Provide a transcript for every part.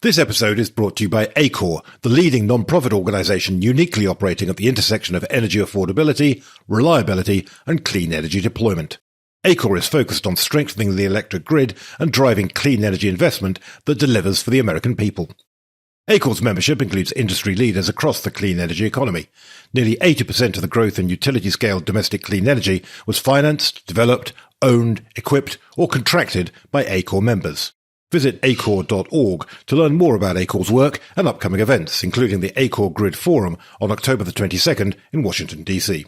This episode is brought to you by ACORE, the leading non-profit organisation uniquely operating at the intersection of energy affordability, reliability and clean energy deployment. ACORE is focused on strengthening the electric grid and driving clean energy investment that delivers for the American people. ACORE's membership includes industry leaders across the clean energy economy. Nearly 80% of the growth in utility-scale domestic clean energy was financed, developed, owned, equipped or contracted by ACORE members. Visit ACORE.org to learn more about ACORE's work and upcoming events, including the ACORE Grid Forum on October the 22nd in Washington, D.C.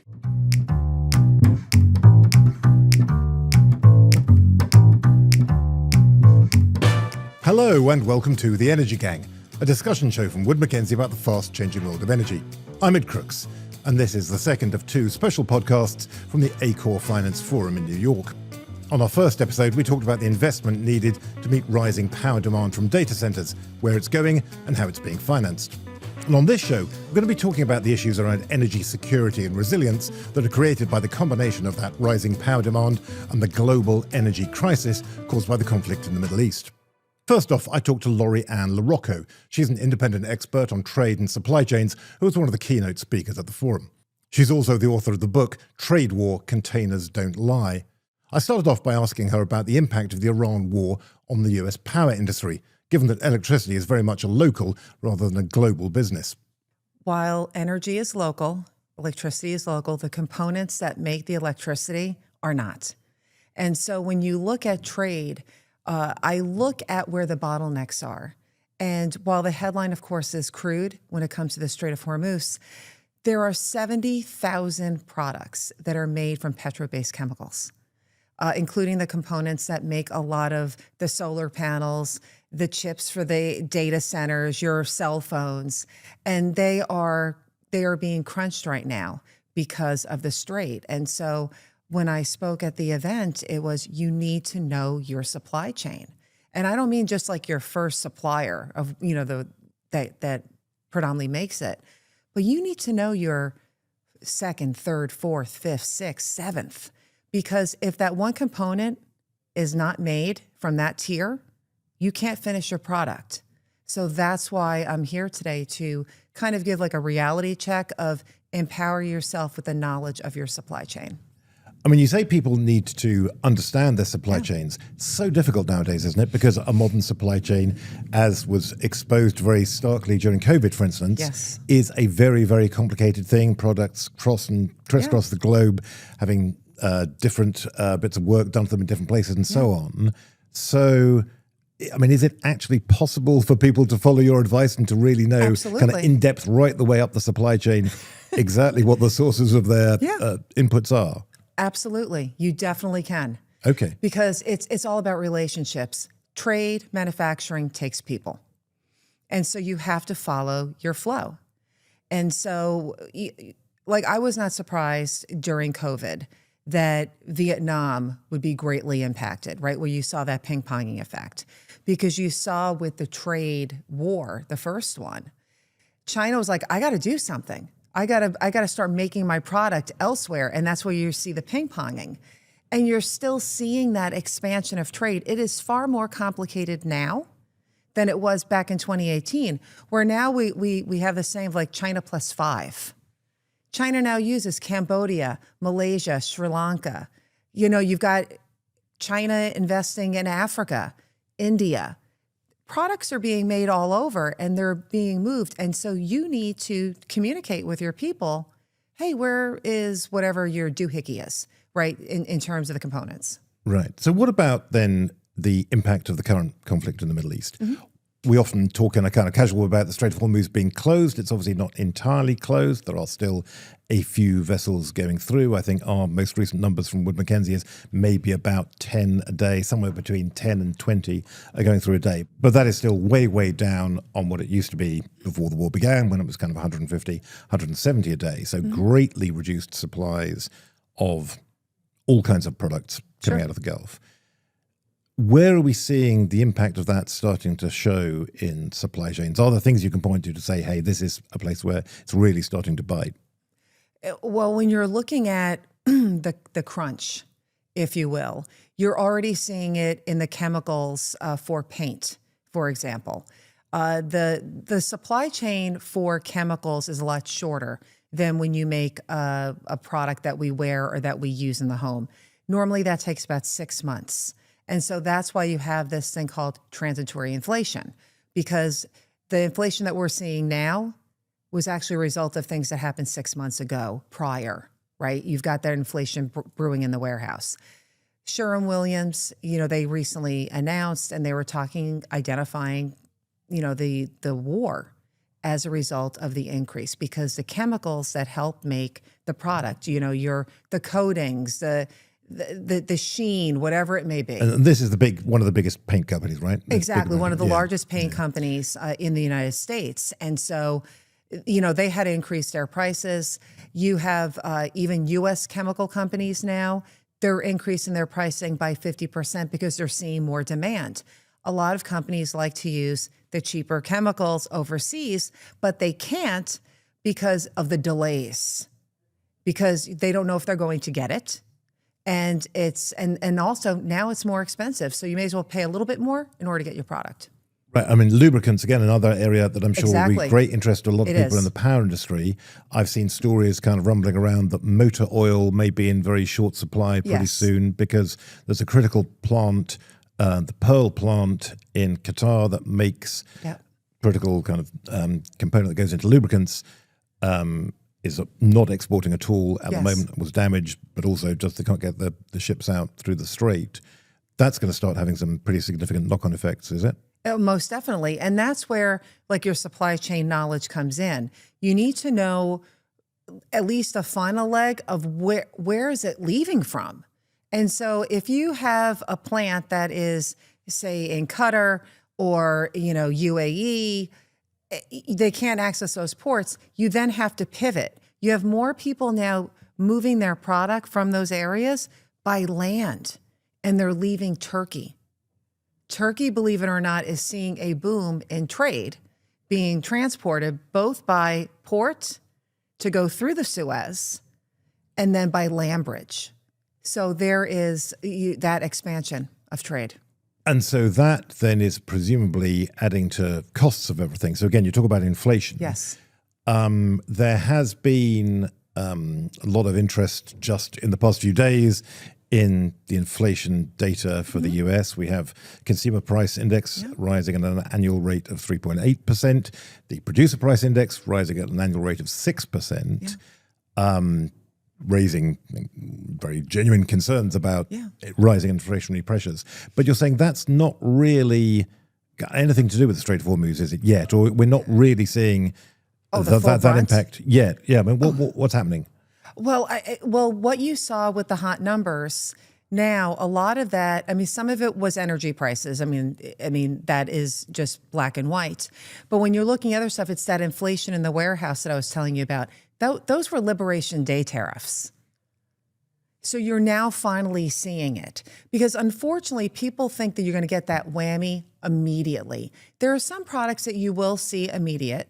Hello and welcome to The Energy Gang, a discussion show from Wood Mackenzie about the fast-changing world of energy. I'm Ed Crooks, and this is the second of two special podcasts from the ACORE Finance Forum in New York. On our first episode, we talked about the investment needed to meet rising power demand from data centres, where it's going and how it's being financed. And on this show, we're going to be talking about the issues around energy security and resilience that are created by the combination of that rising power demand and the global energy crisis caused by the conflict in the Middle East. First off, I talked to Lori Ann LaRocco. She's an independent expert on trade and supply chains who was one of the keynote speakers at the forum. She's also the author of the book, Trade War, Containers Don't Lie. I started off by asking her about the impact of the Iran war on the US power industry, given that electricity is very much a local rather than a global business. While energy is local, electricity is local, the components that make the electricity are not. And so when you look at trade, I look at where the bottlenecks are. And while the headline, of course, is crude when it comes to the Strait of Hormuz, there are 70,000 products that are made from petro-based chemicals. Including the components that make a lot of the solar panels, the chips for the data centers, your cell phones, and they are being crunched right now because of the Strait. And so when I spoke at the event, it was you need to know your supply chain. And I don't mean just like your first supplier of, that predominantly makes it, but you need to know your second, third, fourth, fifth, sixth, seventh. Because if that one component is not made from that tier, you can't finish your product. So that's why I'm here today to kind of give like a reality check of empower yourself with the knowledge of your supply chain. I mean, you say people need to understand their supply chains. It's so difficult nowadays, isn't it? Because a modern supply chain, as was exposed very starkly during COVID, for instance, is a very, very complicated thing. Products crisscross the globe, having different bits of work done to them in different places and so on. So, I mean, is it actually possible for people to follow your advice and to really know kind of in depth right the way up the supply chain exactly what the sources of their inputs are? Absolutely. You definitely can. Okay. Because it's all about relationships. Trade, manufacturing takes people. And so you have to follow your flow. And so, like, I was not surprised during COVID that Vietnam would be greatly impacted, right? Where you saw that ping-ponging effect. Because you saw with the trade war, the first one, China was like, I got to do something. I got to start making my product elsewhere. And that's where you see the ping-ponging. And you're still seeing that expansion of trade. It is far more complicated now than it was back in 2018, where now we have the same like China plus 5. China now uses Cambodia, Malaysia, Sri Lanka. You've got China investing in Africa, India. Products are being made all over and they're being moved. And so you need to communicate with your people, hey, where is whatever your doohickey is, right, in terms of the components. Right. So what about then the impact of the current conflict in the Middle East? Mm-hmm. We often talk in a kind of casual way about the Strait of Hormuz being closed. It's obviously not entirely closed. There are still a few vessels going through. I think our most recent numbers from Wood Mackenzie is maybe about 10 a day, somewhere between 10 and 20 are going through a day. But that is still way, way down on what it used to be before the war began, when it was kind of 150, 170 a day. So greatly reduced supplies of all kinds of products coming out of the Gulf. Where are we seeing the impact of that starting to show in supply chains? Are there things you can point to say, hey, this is a place where it's really starting to bite? Well, when you're looking at the crunch, if you will, you're already seeing it in the chemicals for paint, for example. The supply chain for chemicals is a lot shorter than when you make a product that we wear or that we use in the home. Normally that takes about 6 months. And so that's why you have this thing called transitory inflation, because the inflation that we're seeing now was actually a result of things that happened 6 months ago prior, right? You've got that inflation brewing in the warehouse. Sherwin-Williams, they recently announced, and they were identifying, the war as a result of the increase, because the chemicals that help make the product, the coatings, the sheen, whatever it may be. And this is one of the biggest paint companies, right? Exactly, one of the largest paint companies in the United States. And so, they had increased their prices. You have even U.S. chemical companies now, they're increasing their pricing by 50% because they're seeing more demand. A lot of companies like to use the cheaper chemicals overseas, but they can't because of the delays, because they don't know if they're going to get it. And and also now it's more expensive. So you may as well pay a little bit more in order to get your product. Right. I mean, lubricants, again, another area that I'm sure will be of great interest to a lot of people in the power industry. I've seen stories kind of rumbling around that motor oil may be in very short supply pretty soon, because there's a critical plant, the Pearl plant in Qatar, that makes critical kind of component that goes into lubricants, is not exporting at all at the moment. It was damaged, but also just they can't get the ships out through the Strait. That's going to start having some pretty significant knock-on effects, is it? Oh, most definitely. And that's where your supply chain knowledge comes in. You need to know at least a final leg of where is it leaving from. And so if you have a plant that is, say, in Qatar or, UAE, they can't access those ports, you then have to pivot. You have more people now moving their product from those areas by land, and they're leaving Turkey. Turkey, believe it or not, is seeing a boom in trade being transported both by port to go through the Suez and then by land bridge. So there is that expansion of trade. And so that then is presumably adding to costs of everything. So again, you talk about inflation. Yes. There has been a lot of interest just in the past few days in the inflation data for the US. We have consumer price index rising at an annual rate of 3.8%, the producer price index rising at an annual rate of 6%, raising very genuine concerns about rising inflationary pressures. But you're saying that's not really got anything to do with the Strait of Hormuz, is it yet? Or we're not really seeing that impact yet? Yeah, I mean, what's happening? Well, what you saw with the hot numbers, now a lot of that, I mean, some of it was energy prices. I mean that is just black and white. But when you're looking at other stuff, it's that inflation in the warehouse that I was telling you about. Those were Liberation Day tariffs. So you're now finally seeing it, because unfortunately people think that you're going to get that whammy immediately. There are some products that you will see immediate.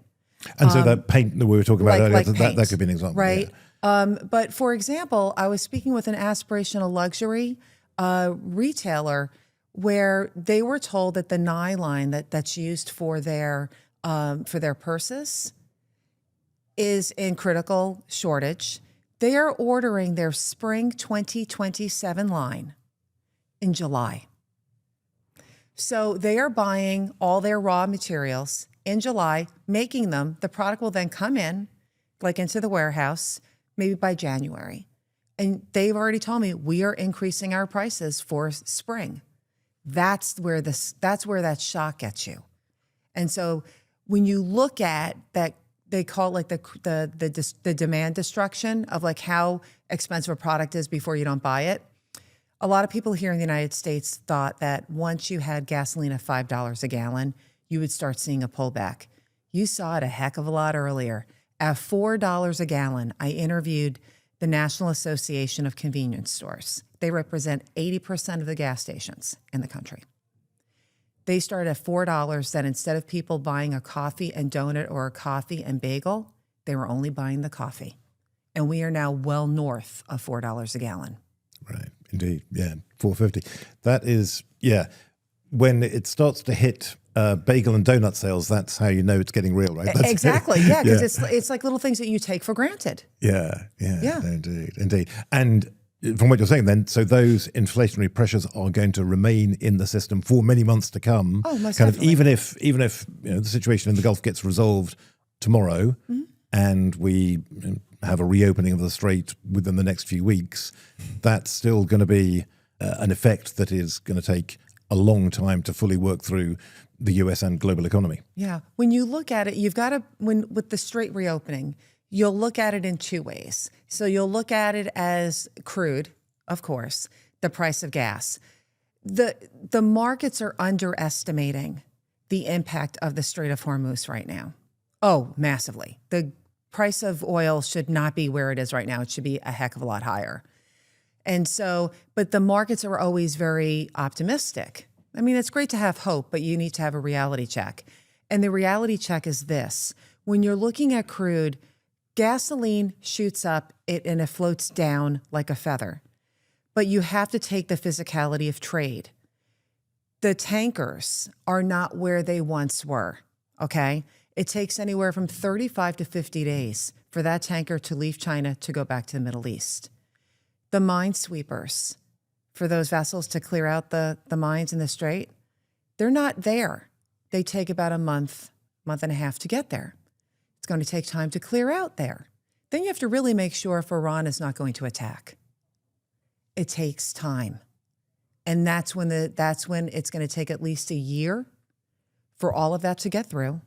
And so that paint that we were talking about earlier, that could be an example. Right. Yeah. But for example, I was speaking with an aspirational luxury retailer where they were told that the nylon that's used for their purses is in critical shortage. They are ordering their spring 2027 line in July. So they are buying all their raw materials in July, making them. The product will then come in, into the warehouse, maybe by January. And they've already told me we are increasing our prices for spring. That's where that shock gets you. And so when you look at that, they call it the demand destruction of how expensive a product is before you don't buy it. A lot of people here in the United States thought that once you had gasoline at $5 a gallon, you would start seeing a pullback. You saw it a heck of a lot earlier. At $4 a gallon, I interviewed the National Association of Convenience Stores. They represent 80% of the gas stations in the country. They started at $4, that instead of people buying a coffee and donut or a coffee and bagel, they were only buying the coffee. And we are now well north of $4 a gallon. Right, indeed. Yeah, $4.50. That is, when it starts to hit bagel and donut sales, that's how you know it's getting real, right? That's Exactly, yeah, because it's like little things that you take for granted. Yeah, indeed. And from what you're saying then, so those inflationary pressures are going to remain in the system for many months to come. Oh, most kind definitely. of even if the situation in the Gulf gets resolved tomorrow and we have a reopening of the strait within the next few weeks, that's still going to be an effect that is going to take a long time to fully work through the US and global economy. Yeah. When you look at it, you've got to, with the strait reopening, you'll look at it in two ways. So you'll look at it as crude, of course, the price of gas. The markets are underestimating the impact of the Strait of Hormuz right now. Oh, massively. The price of oil should not be where it is right now. It should be a heck of a lot higher. And so, but the markets are always very optimistic. I mean, it's great to have hope, but you need to have a reality check. And the reality check is this. When you're looking at crude, gasoline shoots up and it floats down like a feather. But you have to take the physicality of trade. The tankers are not where they once were, okay? It takes anywhere from 35 to 50 days for that tanker to leave China to go back to the Middle East. The minesweepers, for those vessels to clear out the mines in the Strait, they're not there. They take about a month and a half to get there. It's going to take time to clear out there. Then you have to really make sure if Iran is not going to attack. It takes time. And that's when it's going to take at least a year for all of that to get through.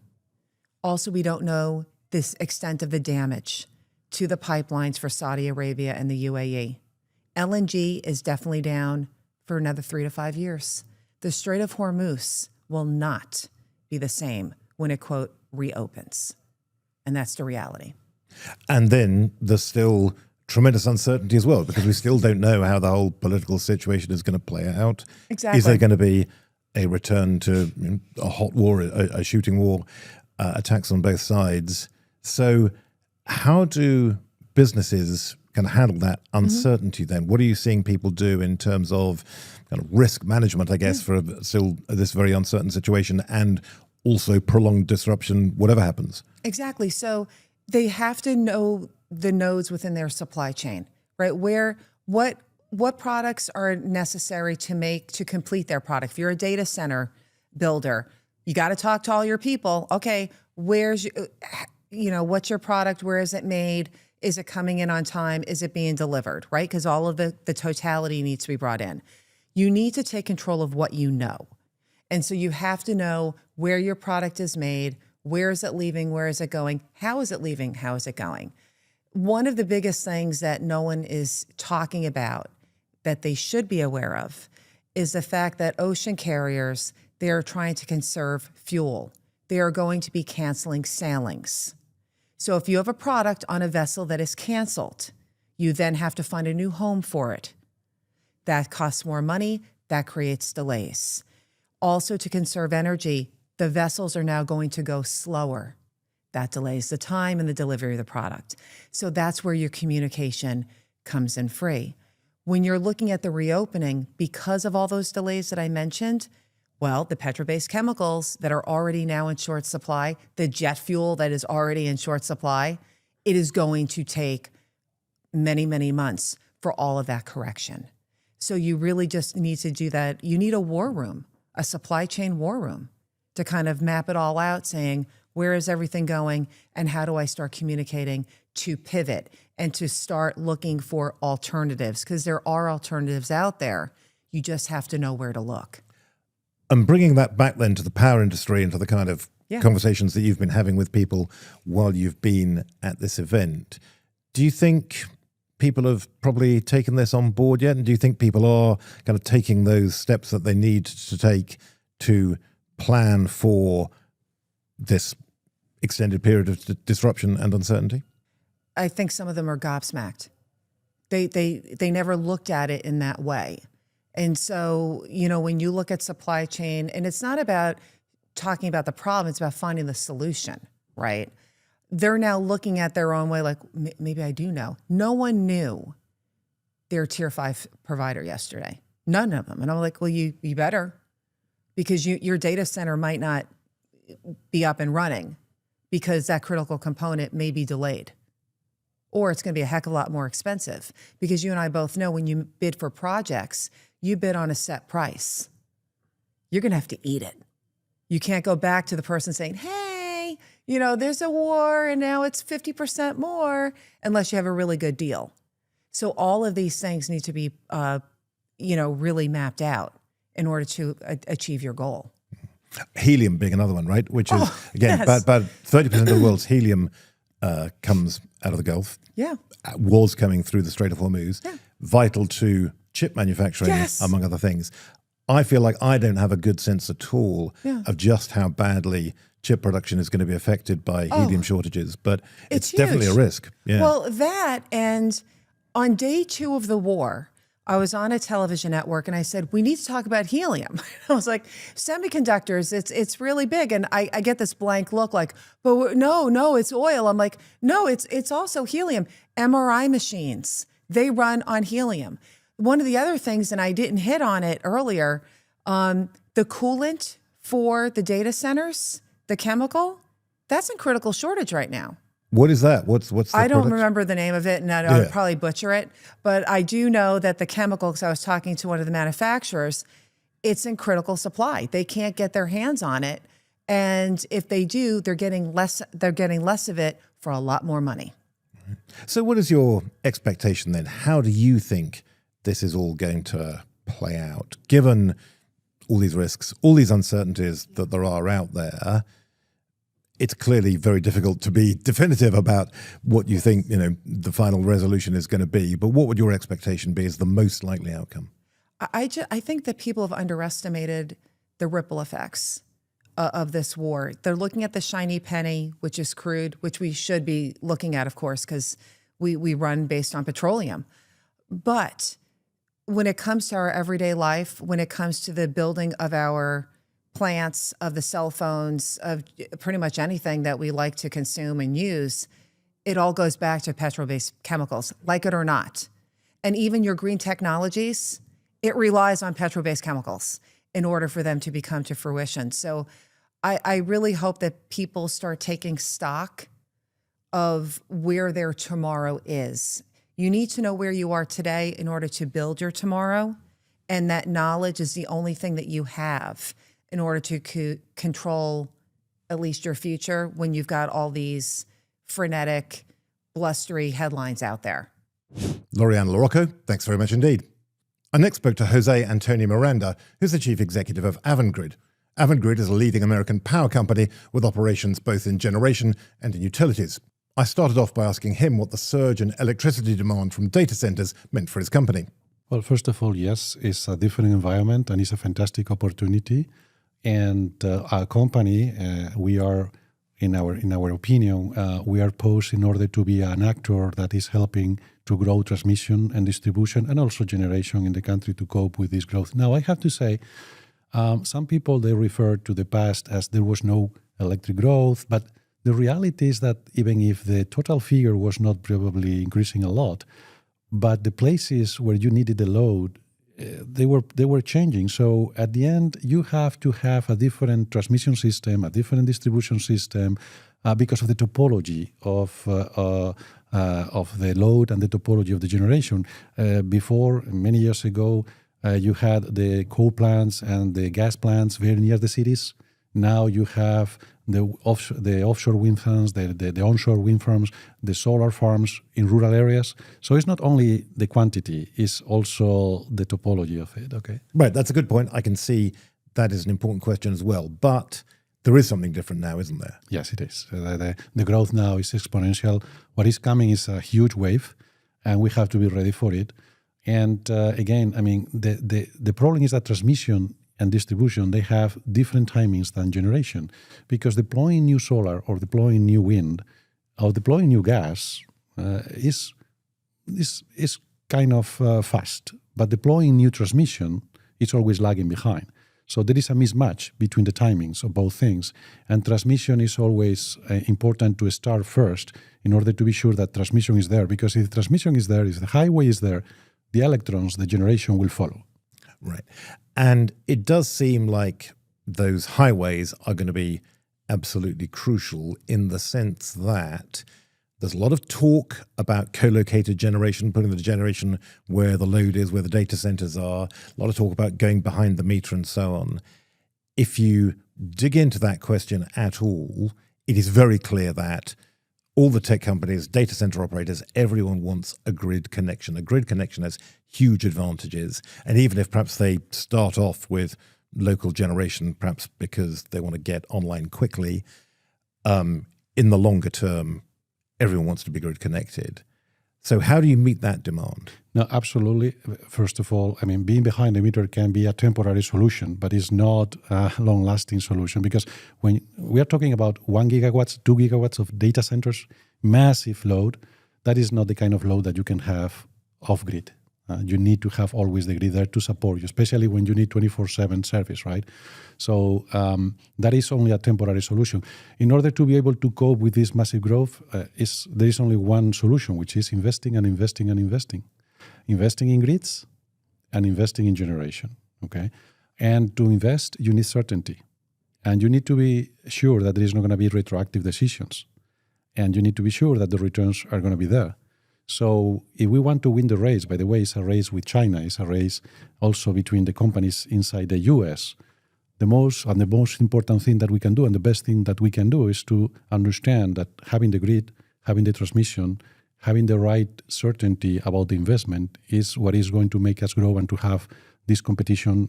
Also, we don't know this extent of the damage to the pipelines for Saudi Arabia and the UAE. LNG is definitely down for another 3 to 5 years. The Strait of Hormuz will not be the same when it, quote, reopens. And that's the reality. And then there's still tremendous uncertainty as well, because we still don't know how the whole political situation is going to play out. Exactly. Is there going to be a return to a hot war, a shooting war, attacks on both sides? So how do businesses kind of handle that uncertainty then? What are you seeing people do in terms of kind of risk management, I guess, for still this very uncertain situation and also prolonged disruption, whatever happens? Exactly. So they have to know the nodes within their supply chain, right? What products are necessary to complete their product? If you're a data center builder, you got to talk to all your people. Okay, what's your product? Where is it made? Is it coming in on time? Is it being delivered, right? Because all of the totality needs to be brought in. You need to take control of what you know. And so you have to know where your product is made, where is it leaving, where is it going, how is it leaving, how is it going. One of the biggest things that no one is talking about that they should be aware of is the fact that ocean carriers, they are trying to conserve fuel. They are going to be canceling sailings. So if you have a product on a vessel that is canceled, you then have to find a new home for it. That costs more money, that creates delays. Also, to conserve energy, the vessels are now going to go slower. That delays the time and the delivery of the product. So that's where your communication comes in free. When you're looking at the reopening, because of all those delays that I mentioned, well, the petro-based chemicals that are already now in short supply, the jet fuel that is already in short supply, it is going to take many, many months for all of that correction. So you really just need to do that. You need a war room, a supply chain war room, to kind of map it all out, saying, where is everything going and how do I start communicating to pivot and to start looking for alternatives? Because there are alternatives out there. You just have to know where to look. And bringing that back then to the power industry and to the kind of conversations that you've been having with people while you've been at this event, do you think people have probably taken this on board yet? And do you think people are kind of taking those steps that they need to take to plan for this extended period of disruption and uncertainty? I think some of them are gobsmacked. They never looked at it in that way. And so, when you look at supply chain, and it's not about talking about the problem, it's about finding the solution, right? They're now looking at their own way, like, maybe I do know. No one knew their tier 5 provider yesterday. None of them. And I'm like, well, you better. because your data center might not be up and running because that critical component may be delayed. Or it's going to be a heck of a lot more expensive, because you and I both know when you bid for projects, you bid on a set price. You're going to have to eat it. You can't go back to the person saying, hey, there's a war and now it's 50% more, unless you have a really good deal. So all of these things need to be, really mapped out in order to achieve your goal. Helium being another one, right? Which is, again, yes. about 30% of the world's helium comes out of the Gulf. Yeah. Was coming through the Strait of Hormuz. Yeah. Vital to chip manufacturing, yes. among other things. I feel like I don't have a good sense at all of just how badly chip production is going to be affected by helium shortages, but it's definitely a risk. Yeah. Well, that, and on day 2 of the war, I was on a television network and I said, we need to talk about helium. I was like, semiconductors, it's really big. And I get this blank look like, but no, it's oil. I'm like, no, it's also helium. MRI machines, they run on helium. One of the other things, and I didn't hit on it earlier, the coolant for the data centers, the chemical, that's in critical shortage right now. What is that? What's the I don't product? remember the name of it, and I would probably butcher it. But I do know that the chemical, because I was talking to one of the manufacturers, it's in critical supply. They can't get their hands on it, and if they do, they're getting less of it for a lot more money. So what is your expectation then? How do you think this is all going to play out, given all these risks, all these uncertainties that there are out there? It's clearly very difficult to be definitive about what you think, the final resolution is going to be. But what would your expectation be as the most likely outcome? I think that people have underestimated the ripple effects of this war. They're looking at the shiny penny, which is crude, which we should be looking at, of course, because we run based on petroleum. But when it comes to our everyday life, when it comes to the building of our plants, of the cell phones, of pretty much anything that we like to consume and use, it all goes back to petrol-based chemicals, like it or not. And even your green technologies, it relies on petrol-based chemicals in order for them to become to fruition. So I really hope that people start taking stock of where their tomorrow is. You need to know where you are today in order to build your tomorrow, and that knowledge is the only thing that you have in order to control at least your future when you've got all these frenetic, blustery headlines out there. Lori Ann LaRocco, thanks very much indeed. I next spoke to José Antonio Miranda, who's the chief executive of Avangrid. Avangrid is a leading American power company with operations both in generation and in utilities. I started off by asking him what the surge in electricity demand from data centers meant for his company. Well, first of all, yes, it's a different environment and it's a fantastic opportunity. And our company, we are, in our opinion, we are posed in order to be an actor that is helping to grow transmission and distribution and also generation in the country to cope with this growth. Now, I have to say, some people, they refer to the past as there was no electric growth, but the reality is that even if the total figure was not probably increasing a lot, but the places where you needed the load, they were changing. So at the end, you have to have a different transmission system, a different distribution system, because of the topology of the load and the topology of the generation. Before, many years ago, you had the coal plants and the gas plants very near the cities. Now you have the offshore wind farms, the onshore wind farms, the solar farms in rural areas. So it's not only the quantity, it's also the topology of it, okay? Right, that's a good point. I can see that is an important question as well. But there is something different now, isn't there? Yes, it is. The growth now is exponential. What is coming is a huge wave, and we have to be ready for it. And again, I mean, the problem is that transmission and distribution, they have different timings than generation, because deploying new solar or deploying new wind or deploying new gas is kind of fast, but deploying new transmission is always lagging behind. So there is a mismatch between the timings of both things, and transmission is always important to start first in order to be sure that transmission is there, because if transmission is there, if the highway is there, the electrons, the generation will follow. Right. And it does seem like those highways are going to be absolutely crucial in the sense that there's a lot of talk about co-located generation, putting the generation where the load is, where the data centers are, a lot of talk about going behind the meter and so on. If you dig into that question at all, it is very clear that all the tech companies, data center operators, everyone wants a grid connection. A grid connection has huge advantages. And even if perhaps they start off with local generation, perhaps because they want to get online quickly, in the longer term, everyone wants to be grid connected. So how do you meet that demand? No, absolutely. First of all, I mean, being behind the meter can be a temporary solution, but it's not a long-lasting solution, because when we are talking about 1 gigawatts, 2 gigawatts of data centers, massive load, that is not the kind of load that you can have off-grid. You need to have always the grid there to support you, especially when you need 24/7 service, right? So that is only a temporary solution. In order to be able to cope with this massive growth, there is only one solution, which is investing and investing and investing. Investing in grids and investing in generation, okay? And to invest, you need certainty. And you need to be sure that there is not going to be retroactive decisions. And you need to be sure that the returns are going to be there. So if we want to win the race, by the way, it's a race with China, it's a race also between the companies inside the US. The most important thing that we can do, and the best thing that we can do, is to understand that having the grid, having the transmission, having the right certainty about the investment is what is going to make us grow and to have this competition,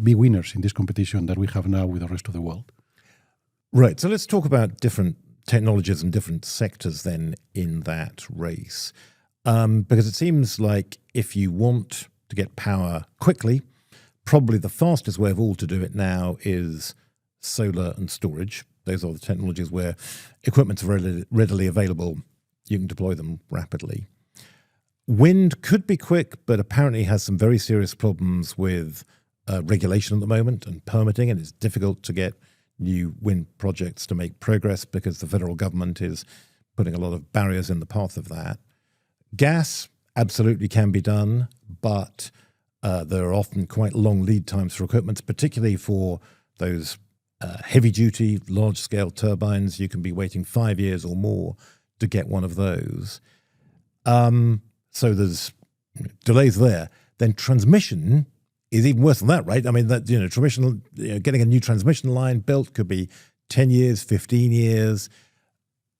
be winners in this competition that we have now with the rest of the world. Right. So let's talk about different technologies and different sectors then in that race. Because it seems like if you want to get power quickly, probably the fastest way of all to do it now is solar and storage. Those are the technologies where equipment's readily available. You can deploy them rapidly. Wind could be quick, but apparently has some very serious problems with regulation at the moment and permitting, and it's difficult to get new wind projects to make progress because the federal government is putting a lot of barriers in the path of that. Gas absolutely can be done, but there are often quite long lead times for equipment, particularly for those heavy-duty, large-scale turbines. You can be waiting 5 years or more to get one of those. So there's delays there. Then transmission is even worse than that, right? I mean, that transmission, getting a new transmission line built could be 10 years, 15 years.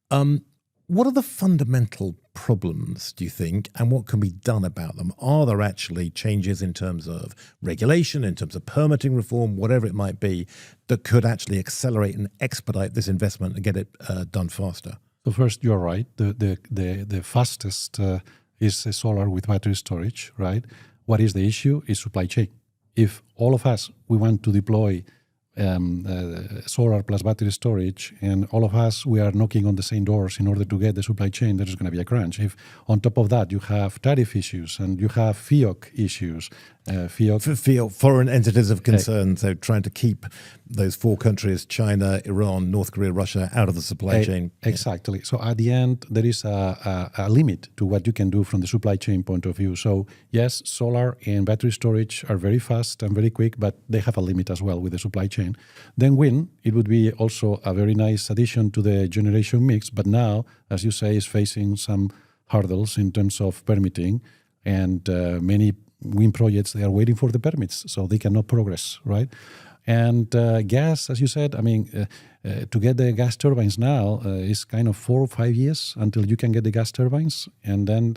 What are the fundamental problems, do you think, and what can be done about them? Are there actually changes in terms of regulation, in terms of permitting reform, whatever it might be, that could actually accelerate and expedite this investment and get it done faster? So first, you're right. The fastest is solar with battery storage, right? What is the issue is supply chain. If all of us, we want to deploy solar plus battery storage, and all of us, we are knocking on the same doors in order to get the supply chain, there's going to be a crunch. If on top of that, you have tariff issues and you have FEOC issues, FEOC, foreign entities of concern, so trying to keep those four countries, China, Iran, North Korea, Russia, out of the supply chain. Exactly. So at the end, there is a limit to what you can do from the supply chain point of view. So yes, solar and battery storage are very fast and very quick, but they have a limit as well with the supply chain. Then wind, it would be also a very nice addition to the generation mix, but now, as you say, is facing some hurdles in terms of permitting, and many wind projects, they are waiting for the permits, so they cannot progress, right? And gas, as you said, I mean, to get the gas turbines now is kind of 4 or 5 years until you can get the gas turbines, and then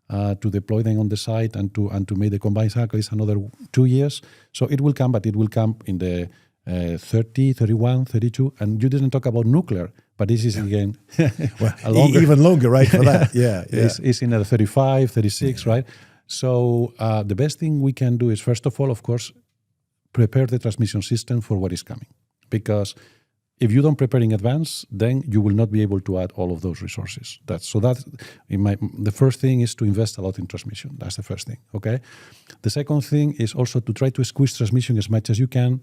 to deploy them on the site and to make the combined cycle is another 2 years. So it will come, but it will come in the 30, 31, 32, and you didn't talk about nuclear, but this is again even longer, right, for that. Yeah. It's in the 35, 36, right? So the best thing we can do is, first of all, of course, prepare the transmission system for what is coming. Because if you don't prepare in advance, then you will not be able to add all of those resources. The first thing is to invest a lot in transmission. That's the first thing, okay? The second thing is also to try to squeeze transmission as much as you can.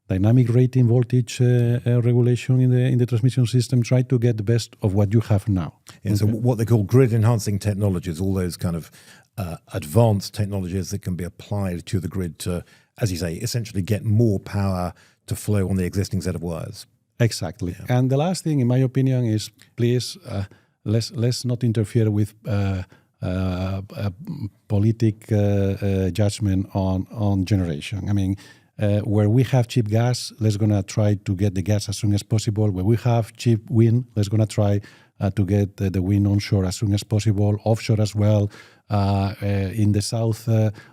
Dynamic rating voltage regulation in the transmission system. Try to get the best of what you have now. Yeah, okay. So what they call grid enhancing technologies, all those kind of advanced technologies that can be applied to the grid to, as you say, essentially get more power to flow on the existing set of wires. Exactly. Yeah. And the last thing, in my opinion, is please let's not interfere with politic judgment on generation. I mean, where we have cheap gas, let's gonna try to get the gas as soon as possible. Where we have cheap wind, let's gonna try to get the wind onshore as soon as possible, offshore as well. In the south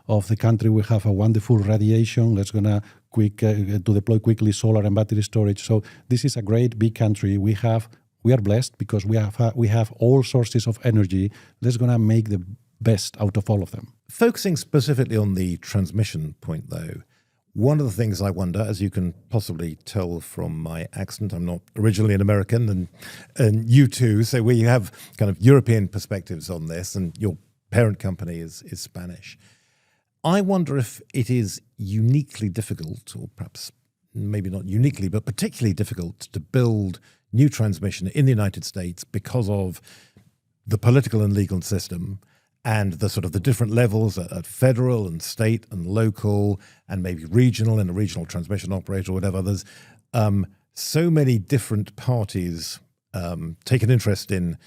of the country, we have a wonderful radiation. Let's gonna to deploy quickly solar and battery storage. So this is a great big country. We are blessed because we have all sources of energy. Let's gonna make the best out of all of them. Focusing specifically on the transmission point, though, one of the things I wonder, as you can possibly tell from my accent, I'm not originally an American, and you too, so we have kind of European perspectives on this, and your parent company is Spanish. I wonder if it is uniquely difficult, or perhaps maybe not uniquely, but particularly difficult to build new transmission in the United States because of the political and legal system and the sort of the different levels at federal and state and local and maybe regional and a regional transmission operator or whatever. There's so many different parties take an interest in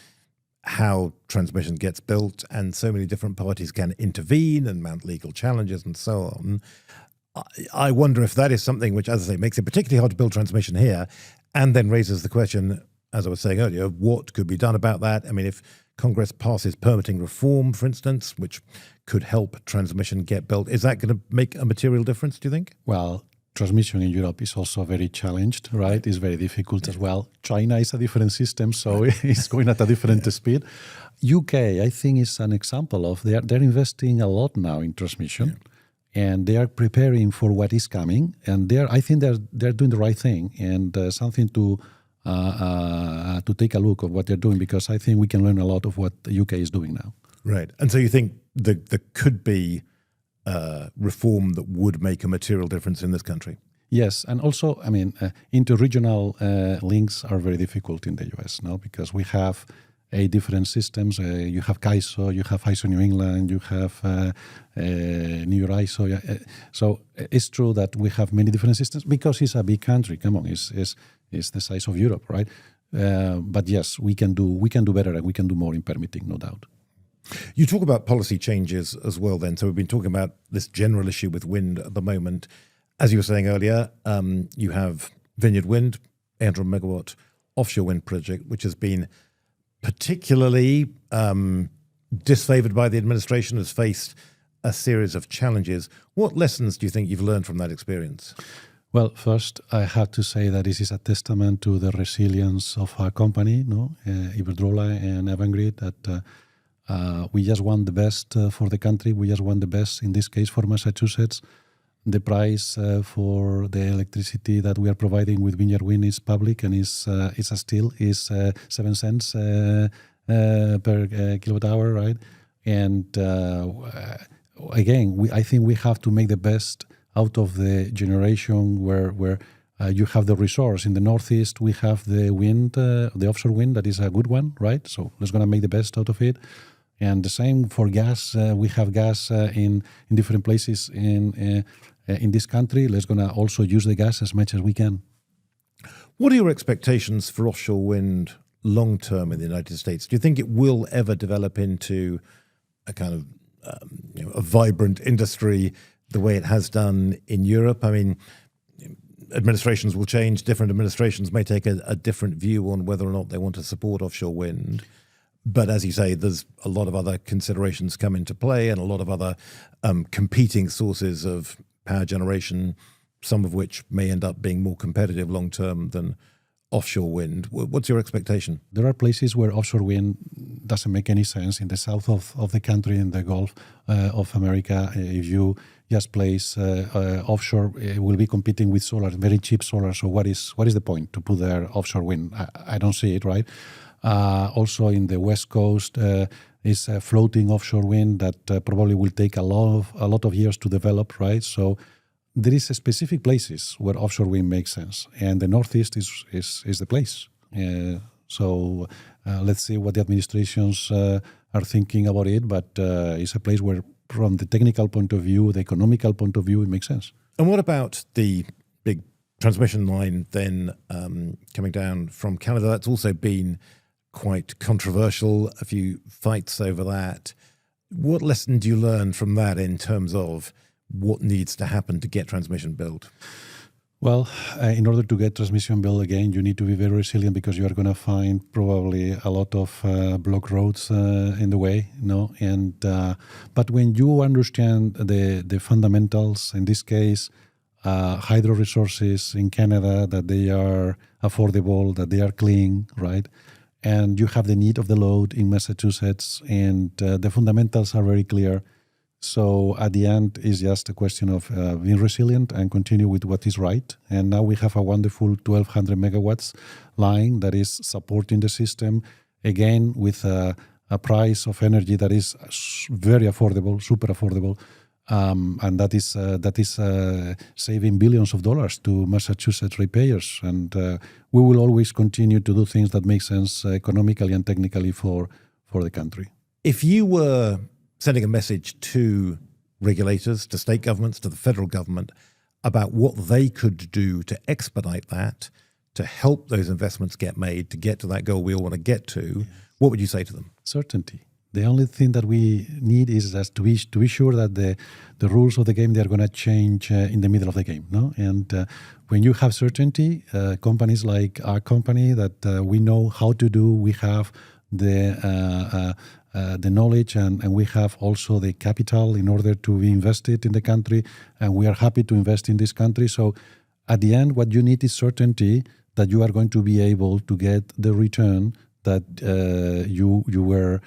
how transmission gets built, and so many different parties can intervene and mount legal challenges and so on. I wonder if that is something which, as I say, makes it particularly hard to build transmission here, and then raises the question, as I was saying earlier, what could be done about that? I mean, if Congress passes permitting reform, for instance, which could help transmission get built, is that going to make a material difference, do you think? Well, transmission in Europe is also very challenged, right? It's very difficult as well. China is a different system, so it's going at a different speed. UK, I think, is an example of they're investing a lot now in transmission, and they are preparing for what is coming. And I think they're doing the right thing, and something to take a look at what they're doing, because I think we can learn a lot of what the UK is doing now. Right. And so you think there could be reform that would make a material difference in this country? Yes. And also, I mean, interregional links are very difficult in the US now, because we have different systems. You have CAISO, you have ISO New England, you have New York ISO. So it's true that we have many different systems because it's a big country. Come on, it's the size of Europe, right? But yes, we can do better, and we can do more in permitting, no doubt. You talk about policy changes as well then. So we've been talking about this general issue with wind at the moment. As you were saying earlier, you have Vineyard Wind, 800 megawatt offshore wind project, which has been particularly disfavored by the administration, has faced a series of challenges. What lessons do you think you've learned from that experience? Well, first, I have to say that this is a testament to the resilience of our company, Iberdrola and Avangrid, that we just want the best for the country. We just want the best, in this case, for Massachusetts. The price for the electricity that we are providing with Vineyard Wind is public, and is 7 cents per kilowatt hour, right? And again, I think we have to make the best out of the generation where you have the resource. In the Northeast, we have the wind, the offshore wind, that is a good one, right? So let's gonna make the best out of it. And the same for gas. We have gas in different places in this country. Let's gonna also use the gas as much as we can. What are your expectations for offshore wind long term in the United States? Do you think it will ever develop into a kind of a vibrant industry the way it has done in Europe? I mean, administrations will change. Different administrations may take a different view on whether or not they want to support offshore wind. But as you say, there's a lot of other considerations come into play, and a lot of other competing sources of power generation, some of which may end up being more competitive long term than offshore wind. What's your expectation? There are places where offshore wind doesn't make any sense. In the south of the country, in the Gulf of America, if you just place offshore, it will be competing with solar, very cheap solar. So what is the point to put there offshore wind? I don't see it, right? Also in the West Coast is floating offshore wind that probably will take a lot of years to develop, right? So there is specific places where offshore wind makes sense, and the Northeast is the place. So let's see what the administrations are thinking about it, but it's a place where, from the technical point of view, the economical point of view, it makes sense. And what about the big transmission line then coming down from Canada. That's also been quite controversial, a few fights over that. What lesson do you learn from that in terms of what needs to happen to get transmission built? Well, in order to get transmission built again, you need to be very resilient because you are going to find probably a lot of block roads in the way, And but when you understand the fundamentals, in this case, hydro resources in Canada, that they are affordable, that they are clean, right? And you have the need of the load in Massachusetts, and the fundamentals are very clear. So at the end, it's just a question of being resilient and continue with what is right. And now we have a wonderful 1,200 megawatts line that is supporting the system, again, with a price of energy that is very affordable, super affordable. And that is saving billions of dollars to Massachusetts ratepayers. And we will always continue to do things that make sense economically and technically for the country. If you were sending a message to regulators, to state governments, to the federal government about what they could do to expedite that, to help those investments get made, to get to that goal we all want to get to, what would you say to them? Certainty. The only thing that we need is just to be sure that the rules of the game, they are going to change in the middle of the game. And when you have certainty, companies like our company that we know how to do, we have the knowledge and we have also the capital in order to be invested in the country, and we are happy to invest in this country. So at the end, what you need is certainty that you are going to be able to get the return that you were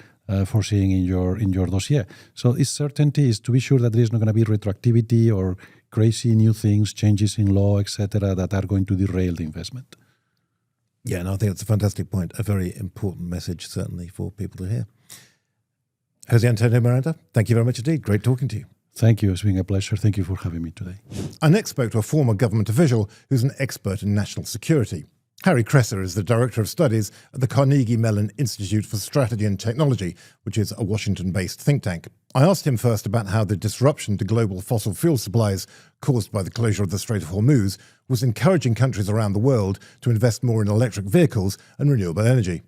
foreseeing in your dossier. So its certainty is to be sure that there is not going to be retroactivity or crazy new things, changes in law, etc., that are going to derail the investment. Yeah, and I think it's a fantastic point, a very important message, certainly, for people to hear. José Antonio Miranda, thank you very much indeed. Great talking to you. Thank you. It's been a pleasure. Thank you for having me today. I next spoke to a former government official who's an expert in national security. Harry Kresser is the Director of Studies at the Carnegie Mellon Institute for Strategy and Technology, which is a Washington-based think tank. I asked him first about how the disruption to global fossil fuel supplies caused by the closure of the Strait of Hormuz was encouraging countries around the world to invest more in electric vehicles and renewable energy.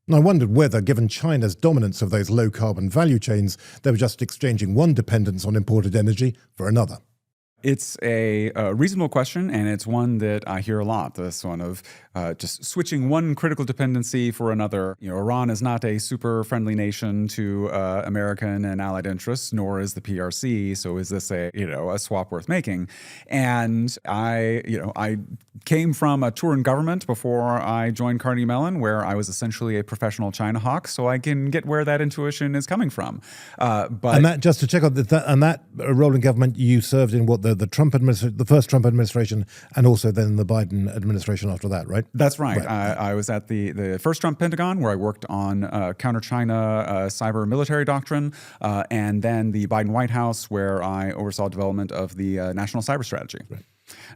And I wondered whether, given China's dominance of those low-carbon value chains, they were just exchanging one dependence on imported energy for another. It's a reasonable question, and it's one that I hear a lot, this one of just switching one critical dependency for another. Iran is not a super friendly nation to American and allied interests, nor is the PRC, so is this a swap worth making? And I came from a tour in government before I joined Carnegie Mellon, where I was essentially a professional China hawk, so I can get where that intuition is coming from. And that, just to check on that role in government, you served in what the Trump administration, the first Trump administration, and also then the Biden administration after that, right? That's right. I was at the first Trump Pentagon, where I worked on counter-China cyber military doctrine, and then the Biden White House, where I oversaw development of the national cyber strategy. Right.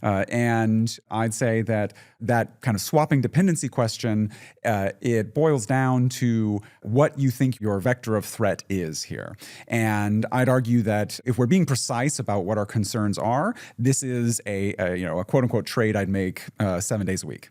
And I'd say that kind of swapping dependency question, it boils down to what you think your vector of threat is here. And I'd argue that if we're being precise about what our concerns are, this is a quote-unquote trade I'd make 7 days a week.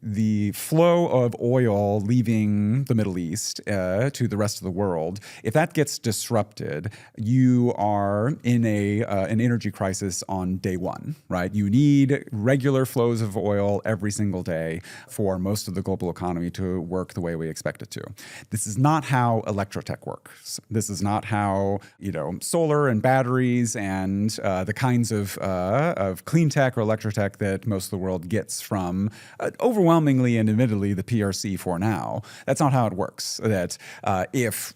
The flow of oil leaving the Middle East to the rest of the world, if that gets disrupted, you are in an energy crisis on day one, right? You need regular flows of oil every single day for most of the global economy to work the way we expect it to. This is not how electrotech works. This is not how solar and batteries and the kinds of clean tech or electrotech that most of the world gets from overwhelmingly and admittedly the PRC for now. That's not how it works. That if,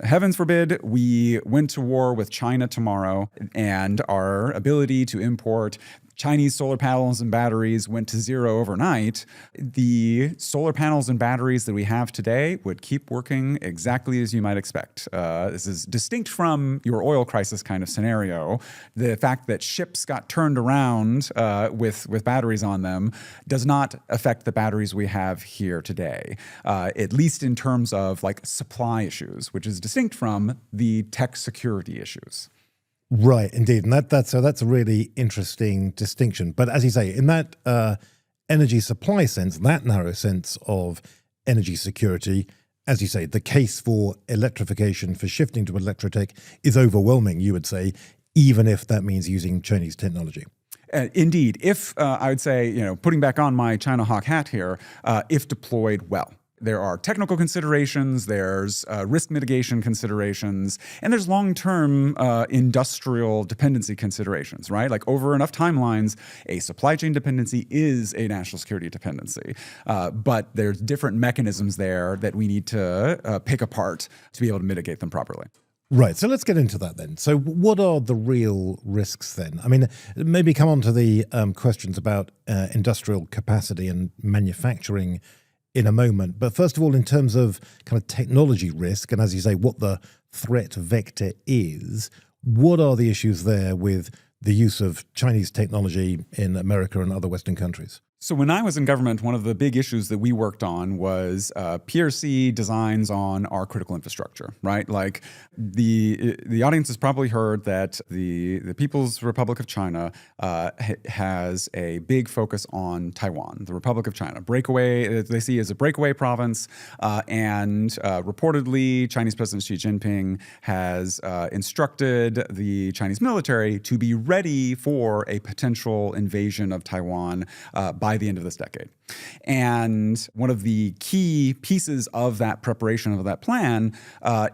heavens forbid, we went to war with China tomorrow and our ability to import Chinese solar panels and batteries went to zero overnight, the solar panels and batteries that we have today would keep working exactly as you might expect. This is distinct from your oil crisis kind of scenario. The fact that ships got turned around with batteries on them does not affect the batteries we have here today, at least in terms of supply issues, which is distinct from the tech security issues. Right, indeed. And that's a really interesting distinction. But as you say, in that energy supply sense, that narrow sense of energy security, as you say, the case for electrification, for shifting to electrotech is overwhelming, you would say, even if that means using Chinese technology. Indeed. If I would say, putting back on my China hawk hat here, if deployed well. There are technical considerations, there's risk mitigation considerations, and there's long-term industrial dependency considerations, right? Like over enough timelines, a supply chain dependency is a national security dependency. But there's different mechanisms there that we need to pick apart to be able to mitigate them properly. Right. So let's get into that then. So what are the real risks then? I mean, maybe come on to the questions about industrial capacity and manufacturing in a moment. But first of all, in terms of kind of technology risk, and as you say, what the threat vector is, what are the issues there with the use of Chinese technology in America and other Western countries? So when I was in government, one of the big issues that we worked on was PRC designs on our critical infrastructure, right? Like the audience has probably heard that the People's Republic of China has a big focus on Taiwan, the Republic of China. Breakaway, they see as a breakaway province, and reportedly Chinese President Xi Jinping has instructed the Chinese military to be ready for a potential invasion of Taiwan by the end of this decade. And one of the key pieces of that preparation of that plan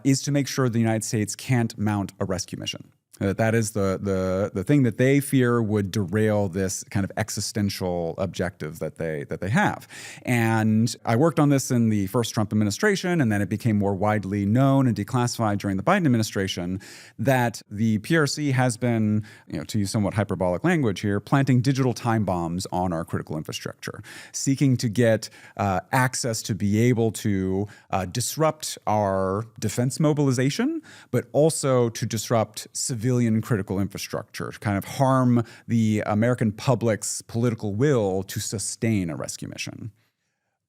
is to make sure the United States can't mount a rescue mission. That is the thing that they fear would derail this kind of existential objective that they have. And I worked on this in the first Trump administration, and then it became more widely known and declassified during the Biden administration that the PRC has been, to use somewhat hyperbolic language here, planting digital time bombs on our critical infrastructure, seeking to get access to be able to disrupt our defense mobilization, but also to disrupt civilian critical infrastructure, to kind of harm the American public's political will to sustain a rescue mission.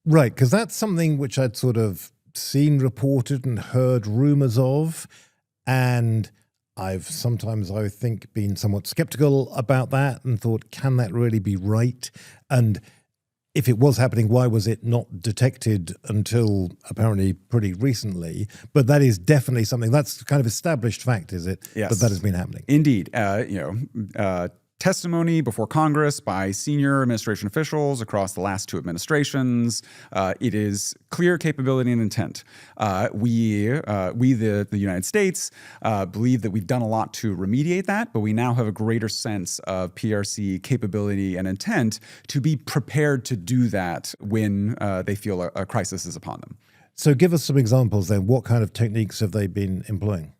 Right, because that's something which I'd sort of seen reported and heard rumors of, and I've sometimes, I think, been somewhat skeptical about that and thought, can that really be right? And if it was happening, why was it not detected until apparently pretty recently? But that is definitely something that's kind of established fact, is it? Yes. That has been happening. Indeed. Testimony before Congress by senior administration officials across the last two administrations. It is clear capability and intent. We the United States, believe that we've done a lot to remediate that, but we now have a greater sense of PRC capability and intent to be prepared to do that when they feel a crisis is upon them. So give us some examples then. What kind of techniques have they been employing?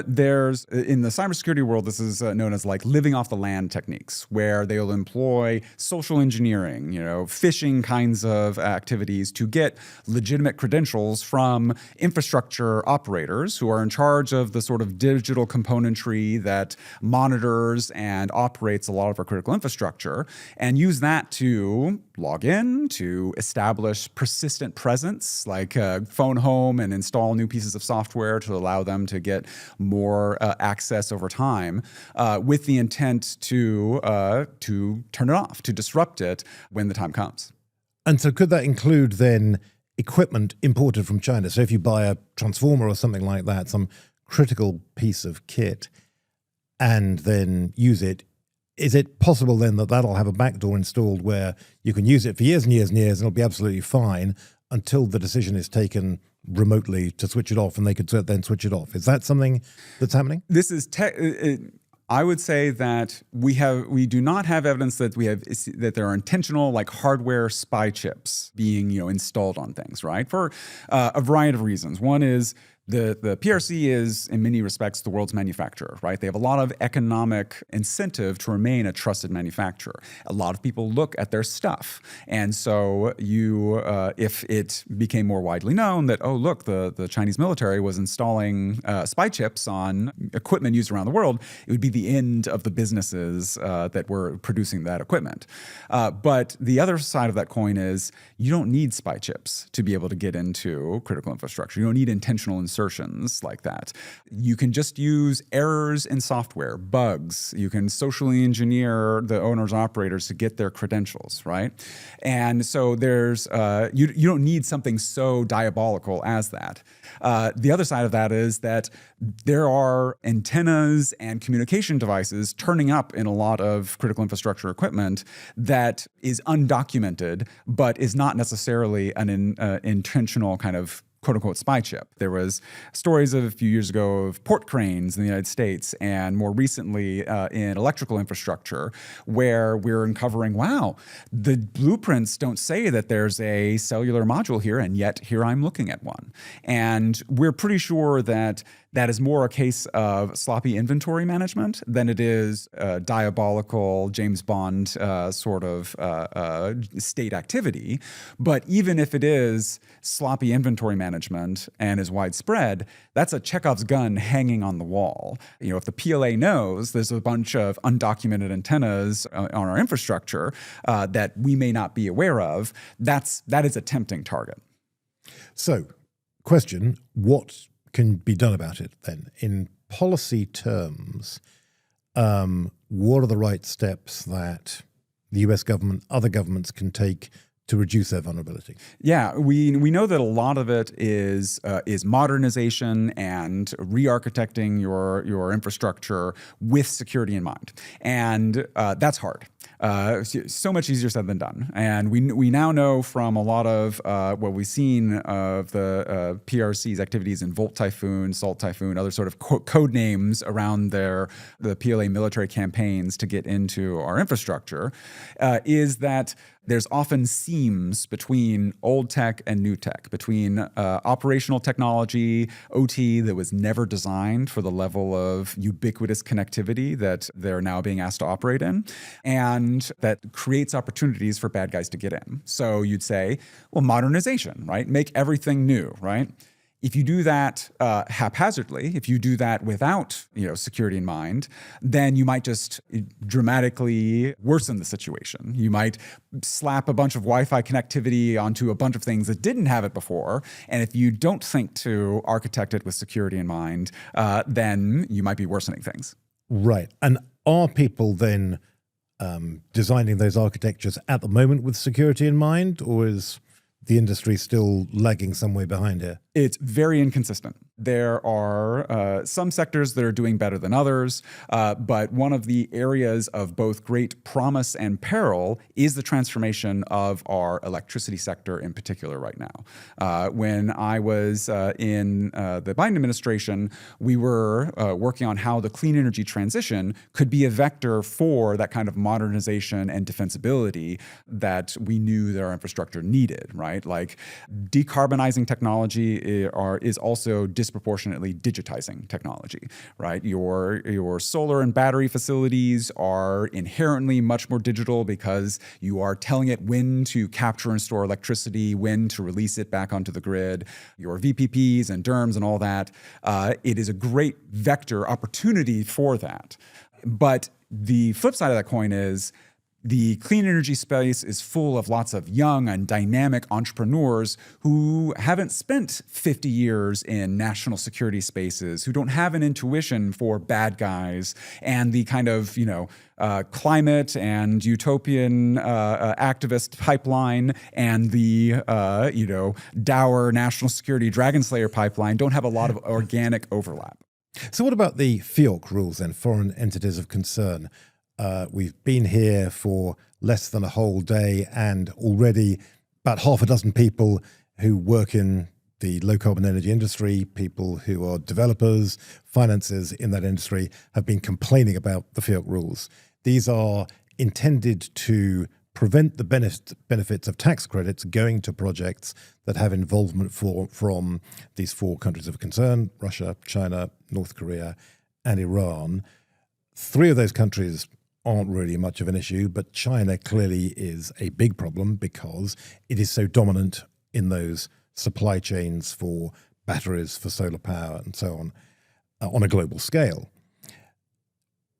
There's, in the cybersecurity world, this is known as like living off the land techniques, where they'll employ social engineering, phishing kinds of activities to get legitimate credentials from infrastructure operators who are in charge of the sort of digital componentry that monitors and operates a lot of our critical infrastructure, and use that to log in, to establish persistent presence, like phone home and install new pieces of software to allow them to get more access over time, with the intent to turn it off, to disrupt it when the time comes. And so could that include then equipment imported from China? So if you buy a transformer or something like that, some critical piece of kit, and then use it, is it possible then that that'll have a backdoor installed where you can use it for years and years and years and it'll be absolutely fine until the decision is taken remotely to switch it off, and they could then switch it off? Is that something that's happening? This is I would say that we do not have evidence that that there are intentional like hardware spy chips being installed on things, right? For a variety of reasons. One is the PRC is, in many respects, the world's manufacturer, right? They have a lot of economic incentive to remain a trusted manufacturer. A lot of people look at their stuff. And so if it became more widely known that, oh, look, the Chinese military was installing spy chips on equipment used around the world, it would be the end of the businesses that were producing that equipment. But the other side of that coin is you don't need spy chips to be able to get into critical infrastructure. You don't need intentional insertions like that. You can just use errors in software, bugs. You can socially engineer the owners, operators to get their credentials, right? And so there's, you don't need something so diabolical as that. The other side of that is that there are antennas and communication devices turning up in a lot of critical infrastructure equipment that is undocumented, but is not necessarily an intentional kind of quote-unquote spy chip. There was stories of a few years ago of port cranes in the United States, and more recently in electrical infrastructure, where we're uncovering, wow, the blueprints don't say that there's a cellular module here, and yet here I'm looking at one. And we're pretty sure that that is more a case of sloppy inventory management than it is diabolical James Bond sort of state activity. But even if it is sloppy inventory management and is widespread, that's a Chekhov's gun hanging on the wall. You know, if the PLA knows there's a bunch of undocumented antennas on our infrastructure that we may not be aware of, that is a tempting target. So, question, what can be done about it then? In policy terms, what are the right steps that the US government, other governments can take to reduce their vulnerability? Yeah, we know that a lot of it is modernization and re-architecting your infrastructure with security in mind, and that's hard. So much easier said than done. And we now know from a lot of what we've seen of the PRC's activities in Volt Typhoon, Salt Typhoon, other sort of code names around the PLA military campaigns to get into our infrastructure, is that there's often seams between old tech and new tech, between operational technology, OT, that was never designed for the level of ubiquitous connectivity that they're now being asked to operate in, and that creates opportunities for bad guys to get in. So you'd say, well, modernization, right? Make everything new, right? If you do that haphazardly, if you do that without security in mind, then you might just dramatically worsen the situation. You might slap a bunch of Wi-Fi connectivity onto a bunch of things that didn't have it before, and if you don't think to architect it with security in mind, then you might be worsening things. Right. And are people then designing those architectures at the moment with security in mind, or is the industry still lagging some way behind here? It's very inconsistent. There are some sectors that are doing better than others, but one of the areas of both great promise and peril is the transformation of our electricity sector in particular right now. When I was in the Biden administration, we were working on how the clean energy transition could be a vector for that kind of modernization and defensibility that we knew that our infrastructure needed, right? Like decarbonizing technology is also disproportionately digitizing technology, right? Your solar and battery facilities are inherently much more digital because you are telling it when to capture and store electricity, when to release it back onto the grid. Your VPPs and DERMS and all that, it is a great vector opportunity for that. But the flip side of that coin is the clean energy space is full of lots of young and dynamic entrepreneurs who haven't spent 50 years in national security spaces, who don't have an intuition for bad guys and the kind of, climate and utopian activist pipeline and the, dour national security Dragon Slayer pipeline don't have a lot of organic overlap. So what about the FEOC rules then, foreign entities of concern? We've been here for less than a whole day, and already about half a dozen people who work in the low-carbon energy industry, people who are developers, financiers in that industry, have been complaining about the FEOC rules. These are intended to prevent the benefits of tax credits going to projects that have involvement from these four countries of concern: Russia, China, North Korea, and Iran. Three of those countries aren't really much of an issue, but China clearly is a big problem because it is so dominant in those supply chains for batteries, for solar power, and so on a global scale.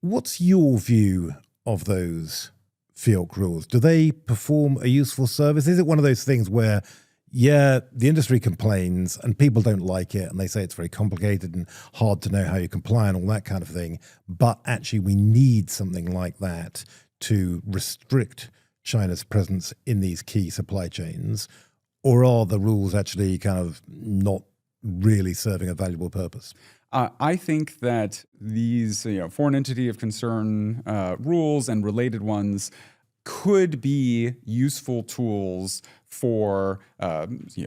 What's your view of those FEOC rules? Do they perform a useful service? Is it one of those things where yeah, the industry complains and people don't like it and they say it's very complicated and hard to know how you comply and all that kind of thing. But actually, we need something like that to restrict China's presence in these key supply chains. Or are the rules actually kind of not really serving a valuable purpose? I think that these foreign entity of concern rules and related ones could be useful tools for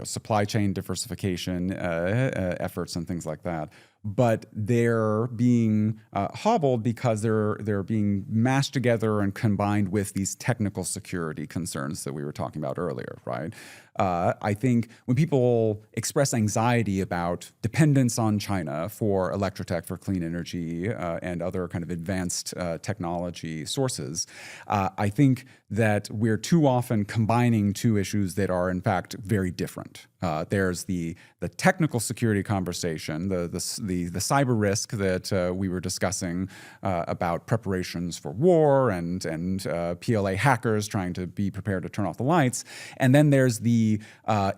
supply chain diversification efforts and things like that. But they're being hobbled because they're being mashed together and combined with these technical security concerns that we were talking about earlier, right? I think when people express anxiety about dependence on China for electrotech, for clean energy, and other kind of advanced technology sources, I think that we're too often combining two issues that are in fact very different. There's the technical security conversation, the cyber risk that we were discussing about preparations for war and PLA hackers trying to be prepared to turn off the lights, and then there's the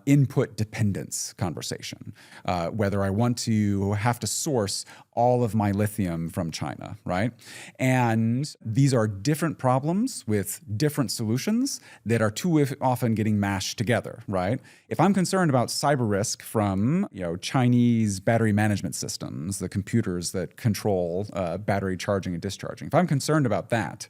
input dependence conversation, whether I want to have to source all of my lithium from China, right? And these are different problems with different solutions that are too often getting mashed together, right? If I'm concerned about cyber risk from Chinese battery management systems, the computers that control battery charging and discharging, if I'm concerned about that,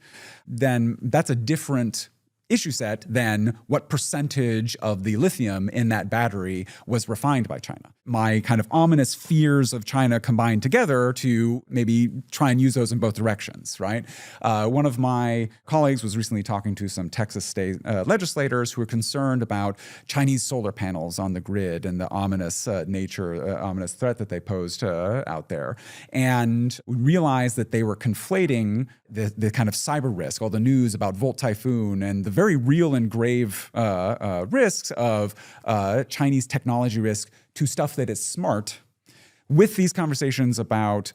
then that's a different issue set than what percentage of the lithium in that battery was refined by China. My kind of ominous fears of China combined together to maybe try and use those in both directions, right? One of my colleagues was recently talking to some Texas state legislators who were concerned about Chinese solar panels on the grid and the ominous ominous threat that they posed out there. And we realized that they were conflating the kind of cyber risk, all the news about Volt Typhoon and the very real and grave risks of Chinese technology risk to stuff that is smart, with these conversations about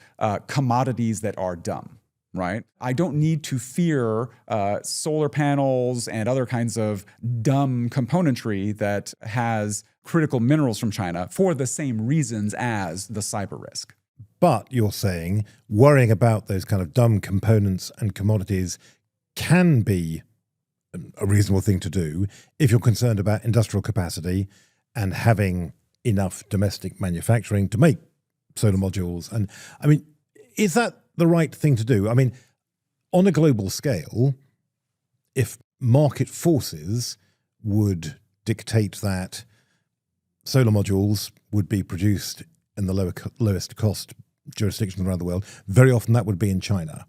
commodities that are dumb, right? I don't need to fear solar panels and other kinds of dumb componentry that has critical minerals from China for the same reasons as the cyber risk. But you're saying worrying about those kind of dumb components and commodities can be a reasonable thing to do if you're concerned about industrial capacity and having enough domestic manufacturing to make solar modules. And I mean, is that the right thing to do? I mean, on a global scale, if market forces would dictate that solar modules would be produced in the lowest cost jurisdictions around the world, very often that would be in China.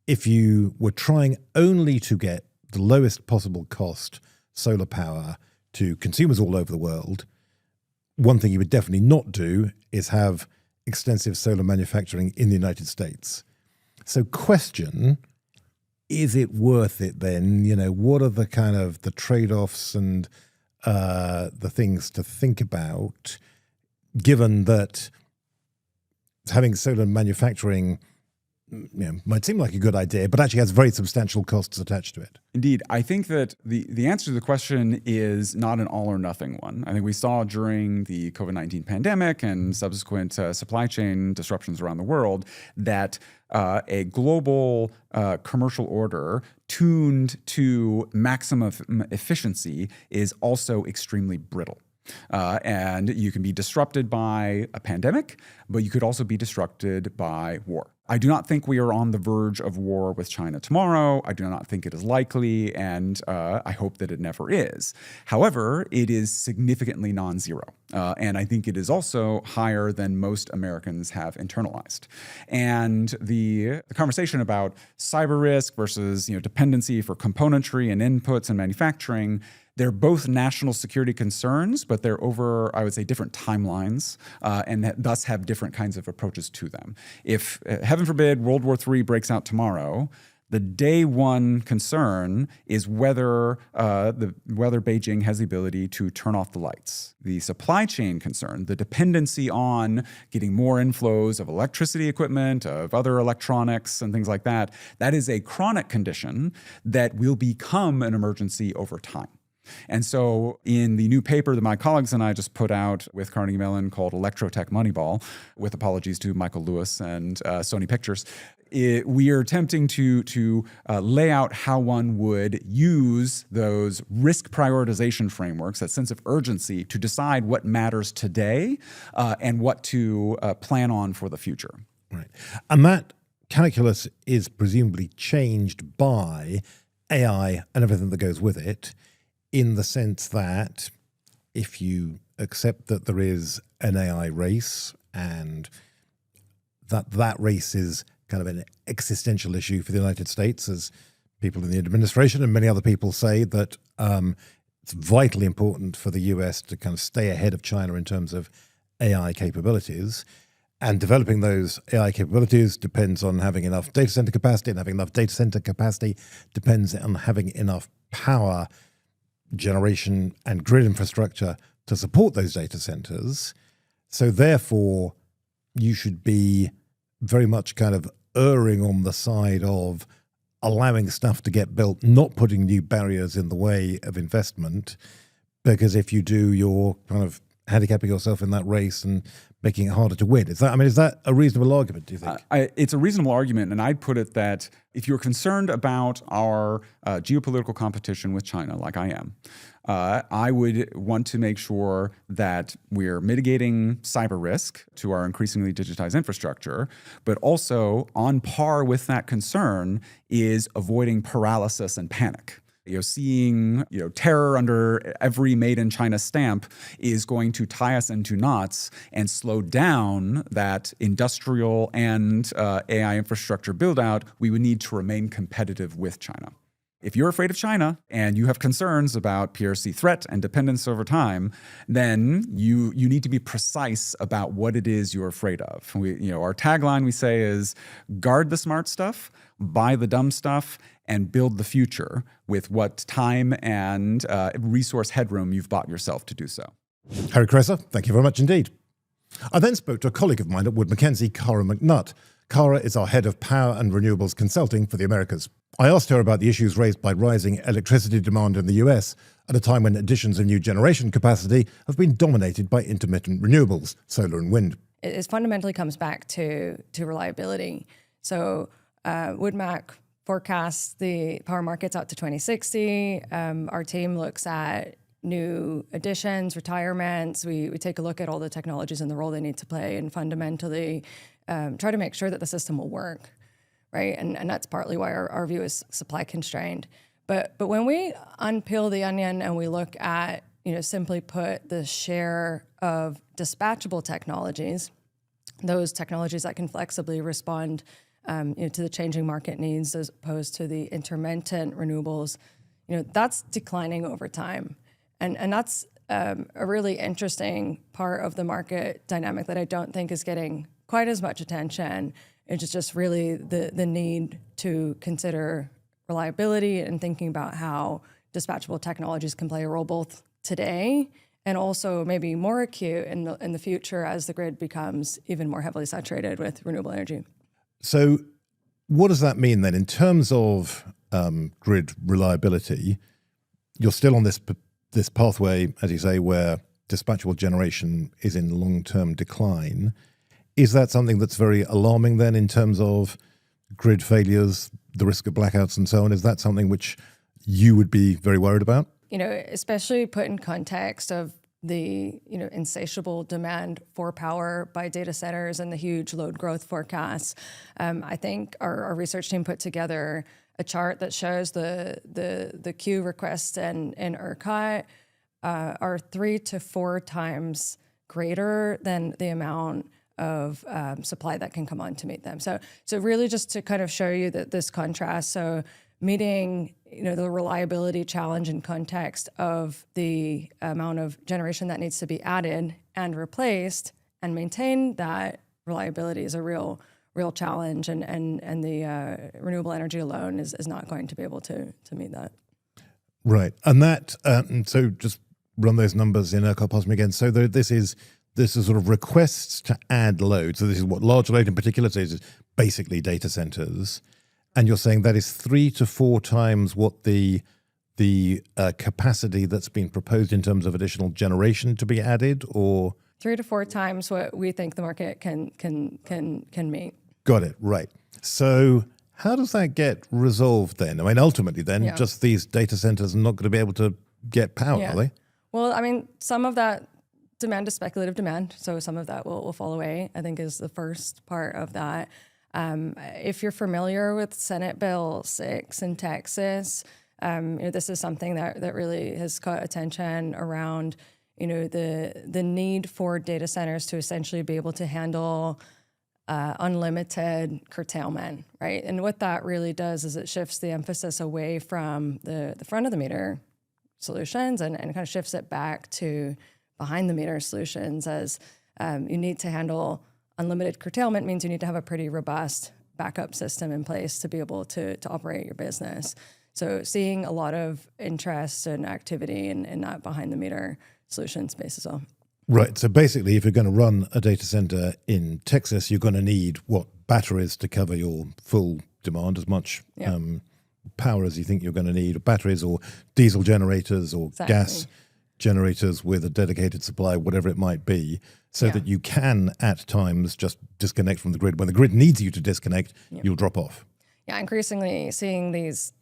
If you were trying only to get the lowest possible cost solar power to consumers all over the world, one thing you would definitely not do is have extensive solar manufacturing in the United States. So question, is it worth it then? What are the kind of the trade-offs and the things to think about, given that having solar manufacturing might seem like a good idea, but actually has very substantial costs attached to it? Indeed. I think that the answer to the question is not an all or nothing one. I think we saw during the COVID-19 pandemic and subsequent supply chain disruptions around the world that a global commercial order tuned to maximum efficiency is also extremely brittle. And you can be disrupted by a pandemic, but you could also be disrupted by war. I do not think we are on the verge of war with China tomorrow. I do not think it is likely, and I hope that it never is. However, it is significantly non-zero, and I think it is also higher than most Americans have internalized. And the conversation about cyber risk versus dependency for componentry and inputs and manufacturing, they're both national security concerns, but they're over, I would say, different timelines, and thus have different kinds of approaches to them. If, heaven forbid, World War III breaks out tomorrow, the day one concern is whether Beijing has the ability to turn off the lights. The supply chain concern, the dependency on getting more inflows of electricity equipment, of other electronics and things like that, that is a chronic condition that will become an emergency over time. And so in the new paper that my colleagues and I just put out with Carnegie Mellon called Electrotech Moneyball, with apologies to Michael Lewis and Sony Pictures, we are attempting to lay out how one would use those risk prioritization frameworks, that sense of urgency, to decide what matters today and what to plan on for the future. Right. And that calculus is presumably changed by AI and everything that goes with it, in the sense that if you accept that there is an AI race and that race is kind of an existential issue for the United States, as people in the administration and many other people say, that it's vitally important for the US to kind of stay ahead of China in terms of AI capabilities. And developing those AI capabilities depends on having enough data center capacity, and having enough data center capacity depends on having enough power generation and grid infrastructure to support those data centers. So therefore, you should be very much kind of erring on the side of allowing stuff to get built, not putting new barriers in the way of investment, because if you do, you're kind of handicapping yourself in that race and making it harder to win. Is that a reasonable argument, do you think? It's a reasonable argument, and I'd put it that if you're concerned about our geopolitical competition with China, like I am, I would want to make sure that we're mitigating cyber risk to our increasingly digitized infrastructure, but also on par with that concern is avoiding paralysis and panic. Seeing terror under every made in China stamp is going to tie us into knots and slow down that industrial and AI infrastructure build out. We would need to remain competitive with China. If you're afraid of China and you have concerns about PRC threat and dependence over time, then you need to be precise about what it is you're afraid of. Our tagline, we say, is guard the smart stuff, buy the dumb stuff, and build the future with what time and resource headroom you've bought yourself to do so. Harry Kresser, thank you very much indeed. I then spoke to a colleague of mine at Wood Mackenzie, Cara McNutt. Cara is our head of power and renewables consulting for the Americas. I asked her about the issues raised by rising electricity demand in the US at a time when additions of new generation capacity have been dominated by intermittent renewables, solar and wind. It fundamentally comes back to reliability. So WoodMac forecasts the power markets out to 2060. Our team looks at new additions, retirements. We take a look at all the technologies and the role they need to play, and fundamentally try to make sure that the system will work, right? And that's partly why our view is supply constrained. But when we unpeel the onion and we look at, simply put, the share of dispatchable technologies, those technologies that can flexibly respond to the changing market needs as opposed to the intermittent renewables, that's declining over time. And that's a really interesting part of the market dynamic that I don't think is getting quite as much attention. It's just really the need to consider reliability and thinking about how dispatchable technologies can play a role both today and also maybe more acute in the future as the grid becomes even more heavily saturated with renewable energy. So what does that mean then in terms of grid reliability? You're still on this pathway, as you say, where dispatchable generation is in long-term decline. Is that something that's very alarming then in terms of grid failures, the risk of blackouts and so on? Is that something which you would be very worried about? Especially put in context of the insatiable demand for power by data centers and the huge load growth forecasts. I think our research team put together a chart that shows the queue requests in ERCOT are 3 to 4 times greater than the amount of supply that can come on to meet them. So really just to kind of show you that this contrast. So meeting the reliability challenge in context of the amount of generation that needs to be added and replaced and maintain that reliability is a real challenge, and the renewable energy alone is not going to be able to meet that. Right, and that so just run those numbers in ERCOT Possibly again. So this is sort of requests to add load. So this is what large load in particular is basically data centers. And you're saying that is 3 to 4 times what the the capacity that's been proposed in terms of additional generation to be added, or 3 to 4 times what we think the market can meet. got it right? So how does that get resolved then? I mean, ultimately, then just these data centers are not going to be able to get power, are they? Well, I mean, some of that demand is speculative demand, so some of that will fall away, I think, is the first part of that. If you're familiar with Senate Bill 6 in Texas, this is something that really has caught attention around, the need for data centers to essentially be able to handle unlimited curtailment, right? And what that really does is it shifts the emphasis away from the front of the meter solutions and kind of shifts it back to behind the meter solutions, as you need to handle unlimited curtailment means you need to have a pretty robust backup system in place to be able to operate your business. So seeing a lot of interest and activity in that behind the meter solution space as well. Right. So basically, if you're going to run a data center in Texas, you're going to need batteries to cover your full demand, as much power as you think you're going to need, batteries or diesel generators or gas generators with a dedicated supply, whatever it might be, so that you can at times just disconnect from the grid. When the grid needs you to disconnect, you'll drop off. Yeah, increasingly seeing these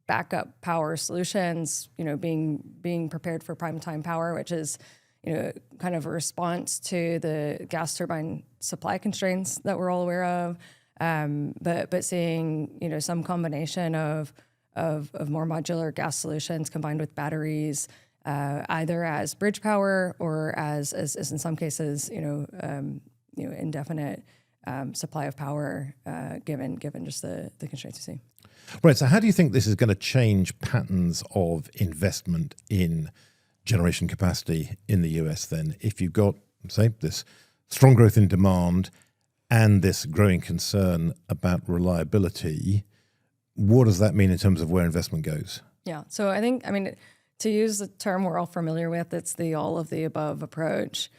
backup power solutions, being prepared for prime time power, which is kind of a response to the gas turbine supply constraints that we're all aware of. But seeing some combination of more modular gas solutions combined with batteries, either as bridge power or as in some cases indefinite supply of power, given just the constraints you see. Right. So how do you think this is going to change patterns of investment in generation capacity in the US then? If you've got, say, this strong growth in demand and this growing concern about reliability, what does that mean in terms of where investment goes? Yeah. So I think, to use the term we're all familiar with, it's the all of the above approach.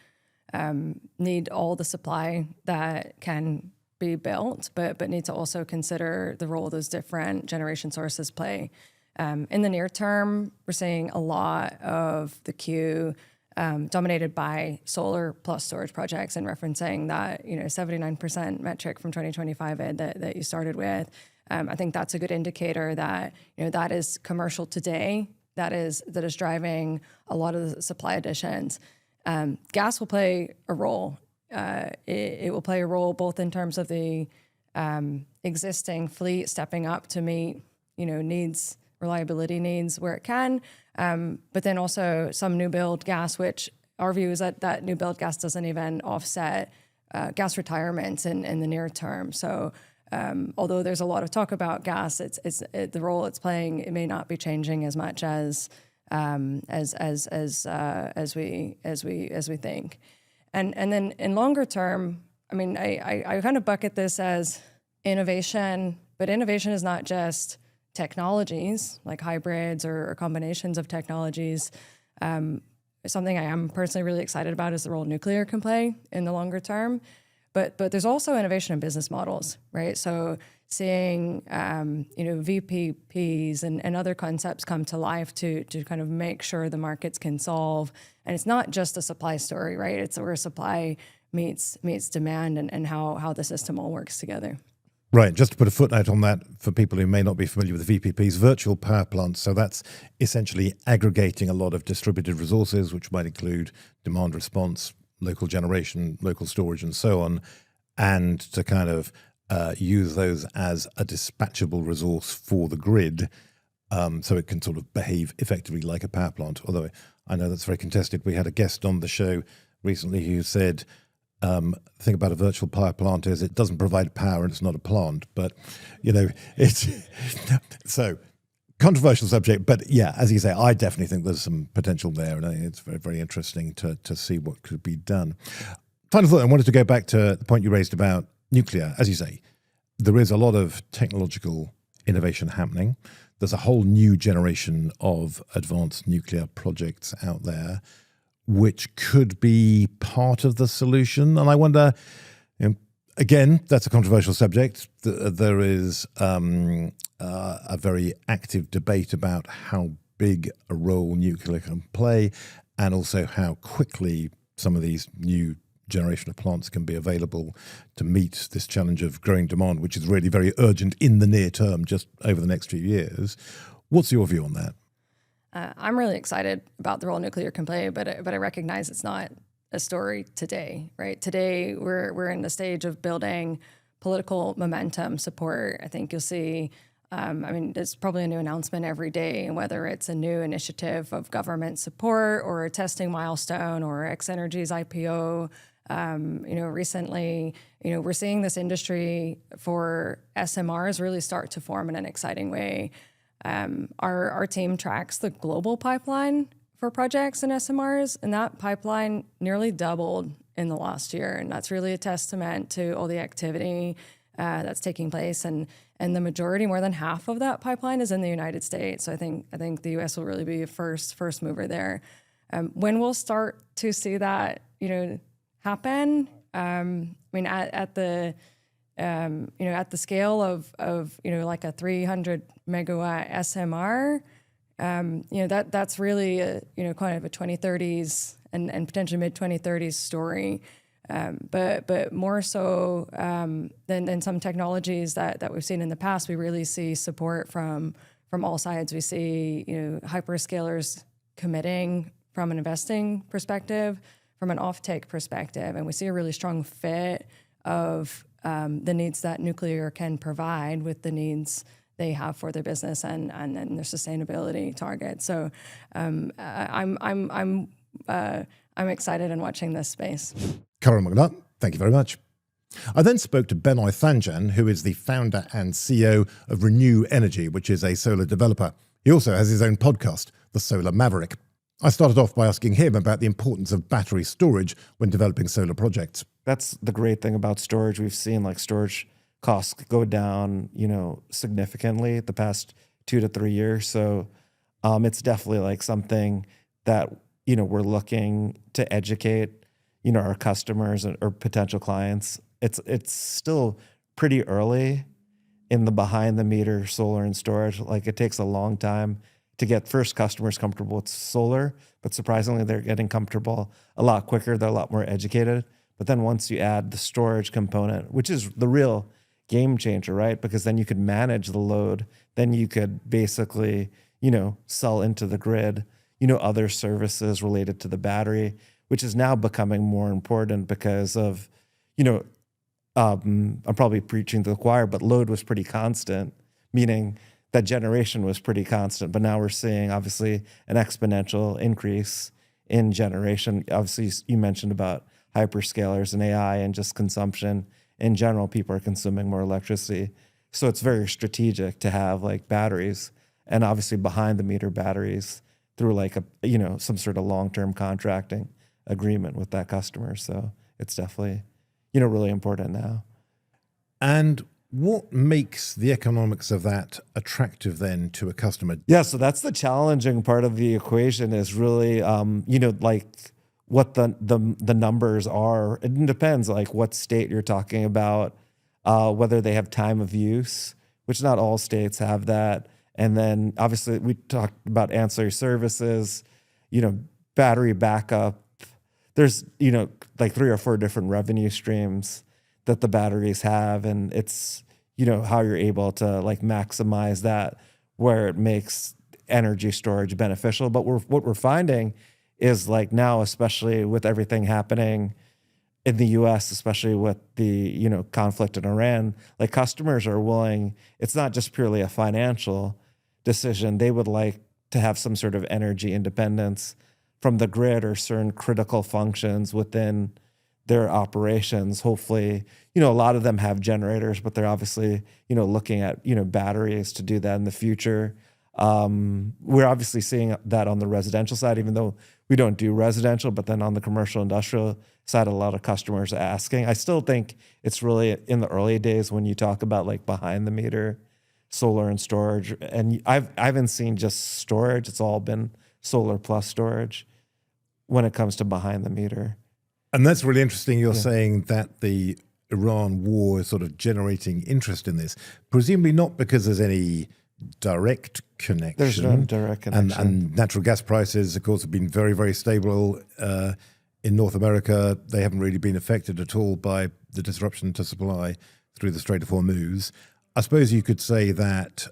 Need all the supply that can be built, but need to also consider the role those different generation sources play. In the near term, we're seeing a lot of the queue dominated by solar plus storage projects, and referencing that 79% metric from 2025 that you started with. I think that's a good indicator that that is commercial today. That is driving a lot of the supply additions. Gas will play a role. It will play a role both in terms of the existing fleet stepping up to meet needs, reliability needs where it can, but then also some new build gas, which our view is that new build gas doesn't even offset gas retirements in the near term. So although there's a lot of talk about gas, the role it's playing, it may not be changing as much as we think. And then in longer term, I kind of bucket this as innovation, but innovation is not just technologies like hybrids or combinations of technologies. Something I am personally really excited about is the role nuclear can play in the longer term. But there's also innovation in business models, right? So seeing VPPs and other concepts come to life to kind of make sure the markets can solve. And it's not just a supply story, right? It's where supply meets demand and how the system all works together. Right. Just to put a footnote on that for people who may not be familiar with the VPPs, virtual power plants. So that's essentially aggregating a lot of distributed resources, which might include demand response, local generation, local storage, and so on, and to kind of use those as a dispatchable resource for the grid, so it can sort of behave effectively like a power plant. Although I know that's very contested. We had a guest on the show recently who said, the thing about a virtual power plant is it doesn't provide power and it's not a plant. But, it's so controversial subject. But yeah, as you say, I definitely think there's some potential there. And I think it's very, very interesting to see what could be done. Final thought, I wanted to go back to the point you raised about nuclear. As you say, there is a lot of technological innovation happening. There's a whole new generation of advanced nuclear projects out there, which could be part of the solution. And I wonder, again, that's a controversial subject. There is a very active debate about how big a role nuclear can play, and also how quickly some of these new generation of plants can be available to meet this challenge of growing demand, which is really very urgent in the near term, just over the next few years. What's your view on that? I'm really excited about the role nuclear can play, but I recognize it's not a story today, right? Today, we're in the stage of building political momentum support. I think you'll see, there's probably a new announcement every day, whether it's a new initiative of government support or a testing milestone or X Energy's IPO. Recently, we're seeing this industry for SMRs really start to form in an exciting way. Our team tracks the global pipeline for projects and SMRs, and that pipeline nearly doubled in the last year. And that's really a testament to all the activity that's taking place. And the majority, more than half of that pipeline, is in the United States. So I think the U.S. will really be a first mover there. When we'll start to see that, happen, at the scale of like a 300 megawatt SMR, that's really a, kind of a 2030s and potentially mid 2030s story. But more so than some technologies that we've seen in the past, we really see support from all sides. We see hyperscalers committing from an investing perspective, from an offtake perspective, and we see a really strong fit of the needs that nuclear can provide with the needs they have for their business and their sustainability targets. So I'm excited in watching this space. Cara McNutt, thank you very much. I then spoke to Benoy Thanjan, who is the founder and CEO of Renew Energy, which is a solar developer. He also has his own podcast, The Solar Maverick. I started off by asking him about the importance of battery storage when developing solar projects. That's the great thing about storage. We've seen storage costs go down, significantly the past 2 to 3 years. So it's definitely something that, we're looking to educate, our customers or potential clients. It's still pretty early in the behind the meter solar and storage. It takes a long time to get first customers comfortable with solar, but surprisingly, they're getting comfortable a lot quicker. They're a lot more educated. But then once you add the storage component, which is the real game changer, right? Because then you could manage the load. Then you could basically, sell into the grid, other services related to the battery, which is now becoming more important because of, I'm probably preaching to the choir, but load was pretty constant, meaning that generation was pretty constant. But now we're seeing, obviously, an exponential increase in generation. Obviously, you mentioned about hyperscalers and AI and just consumption in general. People are consuming more electricity. So it's very strategic to have batteries, and obviously behind the meter batteries through some sort of long-term contracting agreement with that customer. So it's definitely, really important now. And what makes the economics of that attractive then to a customer? Yeah, so that's the challenging part of the equation is really, what the numbers are. It depends what state you're talking about, whether they have time of use, which not all states have that. And then obviously we talked about ancillary services, battery backup. There's, 3 or 4 different revenue streams that the batteries have. And it's, how you're able to maximize that where it makes energy storage beneficial. But what we're finding is now, especially with everything happening in the U.S., especially with the, conflict in Iran, customers are willing, it's not just purely a financial decision. They would like to have some sort of energy independence from the grid or certain critical functions within their operations. Hopefully, a lot of them have generators, but they're obviously, looking at, batteries to do that in the future. We're obviously seeing that on the residential side, even though we don't do residential, but then on the commercial industrial side, a lot of customers are asking. I still think it's really in the early days when you talk about behind the meter solar and storage. And I haven't seen just storage. It's all been solar plus storage when it comes to behind the meter. And that's really interesting. You're saying that the Iran war is sort of generating interest in this, presumably not because there's any direct connection. There's no direct connection. And natural gas prices, of course, have been very, very stable in North America. They haven't really been affected at all by the disruption to supply through the Strait of Hormuz. I suppose you could say that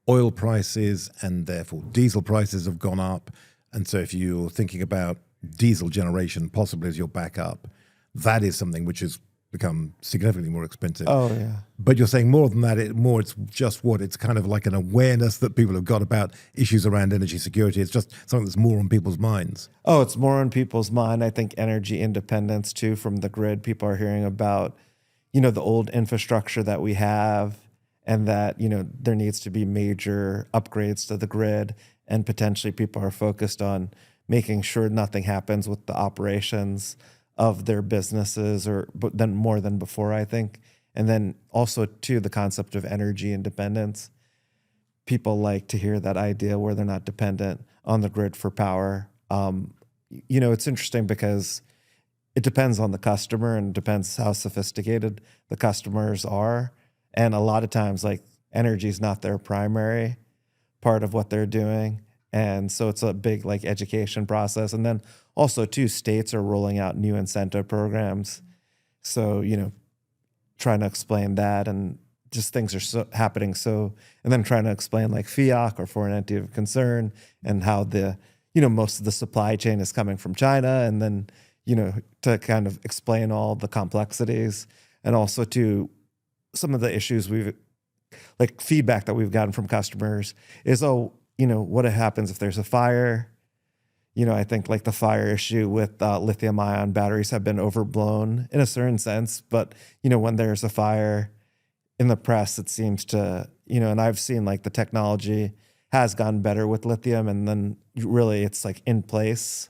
oil prices and therefore diesel prices have gone up. And so if you're thinking about diesel generation possibly as your backup, that is something which has become significantly more expensive. Oh, yeah. But you're saying more than that, it's just it's kind of like an awareness that people have got about issues around energy security. It's just something that's more on people's minds. Oh, it's more on people's mind. I think energy independence too from the grid. People are hearing about, the old infrastructure that we have, and that, there needs to be major upgrades to the grid, and potentially people are focused on making sure nothing happens with the operations of their businesses, but then more than before, I think. And then also too, the concept of energy independence. People like to hear that idea where they're not dependent on the grid for power. It's interesting because it depends on the customer and depends how sophisticated the customers are. And a lot of times, like, energy is not their primary part of what they're doing. And so it's a big education process. And then also too, states are rolling out new incentive programs. So, trying to explain that, and just things are happening. So, and then trying to explain FEOC, or foreign entity of concern, and how most of the supply chain is coming from China. And then, to kind of explain all the complexities, and also to some of the issues feedback that we've gotten from customers is, what happens if there's a fire? I think the fire issue with lithium ion batteries have been overblown in a certain sense. But, when there's a fire in the press, it seems to, and I've seen the technology has gotten better with lithium, and then really it's in place,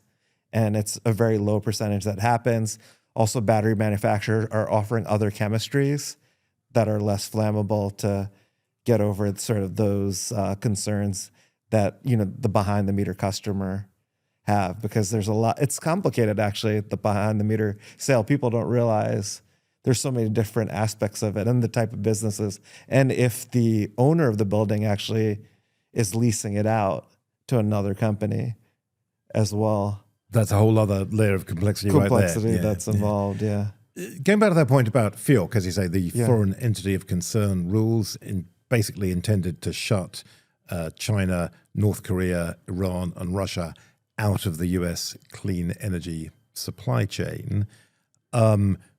and it's a very low percentage that happens. Also, battery manufacturers are offering other chemistries that are less flammable to get over sort of those concerns that, the behind the meter customer have, because there's a lot, it's complicated actually, the behind the meter sale. People don't realize there's so many different aspects of it and the type of businesses. And if the owner of the building actually is leasing it out to another company as well. That's a whole other layer of complexity right there. That's involved, yeah. Going back to that point about FEOC, as you say, the foreign entity of concern rules basically intended to shut China, North Korea, Iran, and Russia out of the US clean energy supply chain.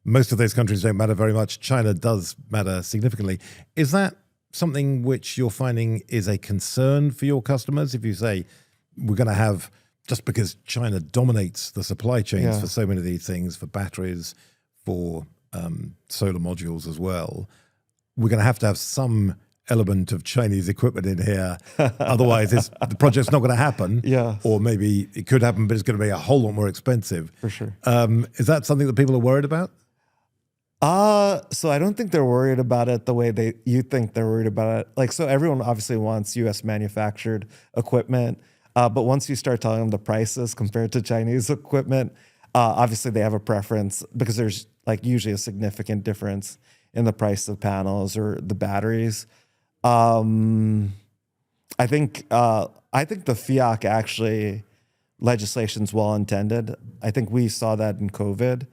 Most of those countries don't matter very much. China does matter significantly. Is that something which you're finding is a concern for your customers? If you say, we're going to have, just because China dominates the supply chains for so many of these things, for batteries, for solar modules as well, we're going to have some element of Chinese equipment in here. Otherwise, the project's not going to happen. Yeah. Or maybe it could happen, but it's going to be a whole lot more expensive. For sure. Is that something that people are worried about? So I don't think they're worried about it the way you think they're worried about it. So everyone obviously wants U.S. manufactured equipment, but once you start telling them the prices compared to Chinese equipment, obviously they have a preference, because there's usually a significant difference in the price of panels or the batteries. I think the FEOC actually legislation's well intended. I think we saw that in COVID,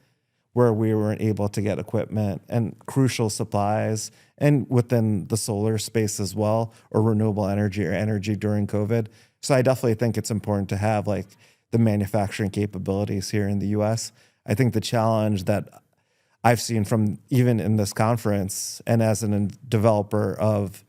where we weren't able to get equipment and crucial supplies, and within the solar space as well, or renewable energy or energy during COVID. So I definitely think it's important to have the manufacturing capabilities here in the US. I think the challenge that I've seen from even in this conference and as a developer of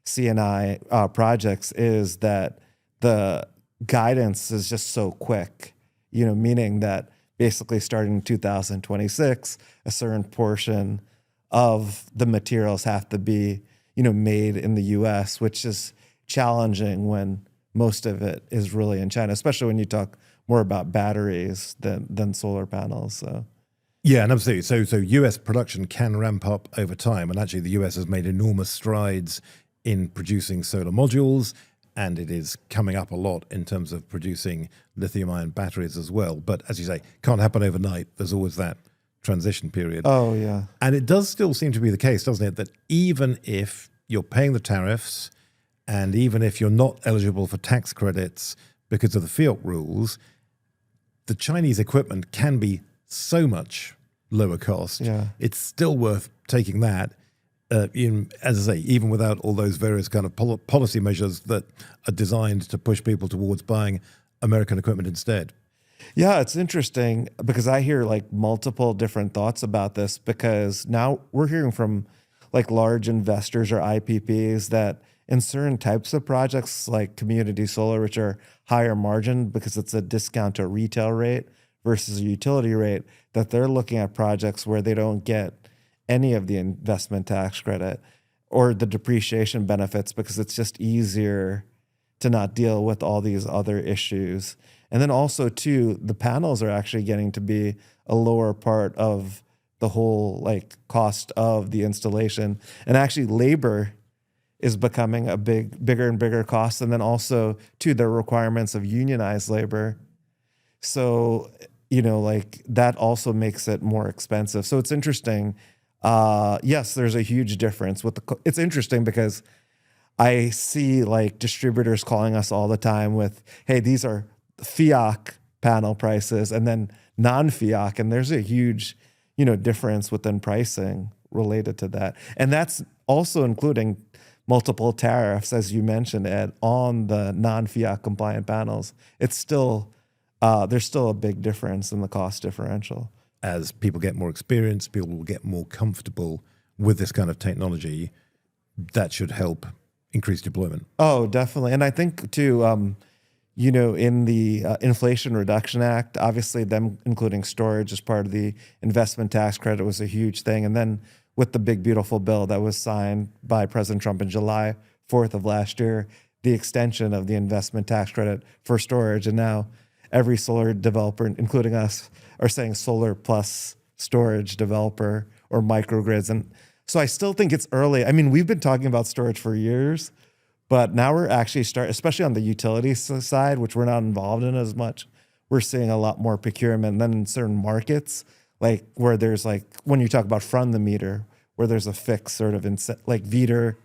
C&I projects is that the guidance is just so quick, meaning that basically starting in 2026, a certain portion of the materials have to be, made in the US, which is challenging when most of it is really in China, especially when you talk more about batteries than solar panels. So. Yeah, and absolutely. So US production can ramp up over time. And actually the US has made enormous strides in producing solar modules, and it is coming up a lot in terms of producing lithium-ion batteries as well. But as you say, can't happen overnight. There's always that transition period. Oh, yeah. And it does still seem to be the case, doesn't it, that even if you're paying the tariffs and even if you're not eligible for tax credits because of the FEOC rules, the Chinese equipment can be so much lower cost. Yeah. It's still worth taking that, as I say, even without all those various kind of policy measures that are designed to push people towards buying American equipment instead. Yeah, it's interesting because I hear like multiple different thoughts about this, because now we're hearing from like large investors or IPPs that in certain types of projects like community solar, which are higher margin because it's a discount to a retail rate versus a utility rate, that they're looking at projects where they don't get any of the investment tax credit or the depreciation benefits because it's just easier to not deal with all these other issues. And then also too, the panels are actually getting to be a lower part of the whole like cost of the installation. And actually labor is becoming a bigger and bigger cost. And then also too, the requirements of unionized labor. So, you know, like that also makes it more expensive. So it's interesting. Yes, there's a huge difference with it's interesting because I see like distributors calling us all the time with, hey, these are FEOC panel prices and then non-FEOC. And there's a huge, you know, difference within pricing related to that. And that's also including multiple tariffs, as you mentioned, Ed, on the non-FEOC compliant panels. It's still, there's still a big difference in the cost differential. As people get more experience, people will get more comfortable with this kind of technology. That should help increase deployment. Oh, definitely. And I think too, you know, in the Inflation Reduction Act, obviously them including storage as part of the investment tax credit was a huge thing. And then with the big, beautiful bill that was signed by President Trump in July 4th of last year, the extension of the investment tax credit for storage. And now every solar developer, including us, are saying solar plus storage developer or microgrids. And so I still think it's early. I mean, we've been talking about storage for years, but now we're actually especially on the utility side, which we're not involved in as much, we're seeing a lot more procurement. And then in certain markets, like where there's like, when you talk about from the meter, where there's a fixed sort of like VETR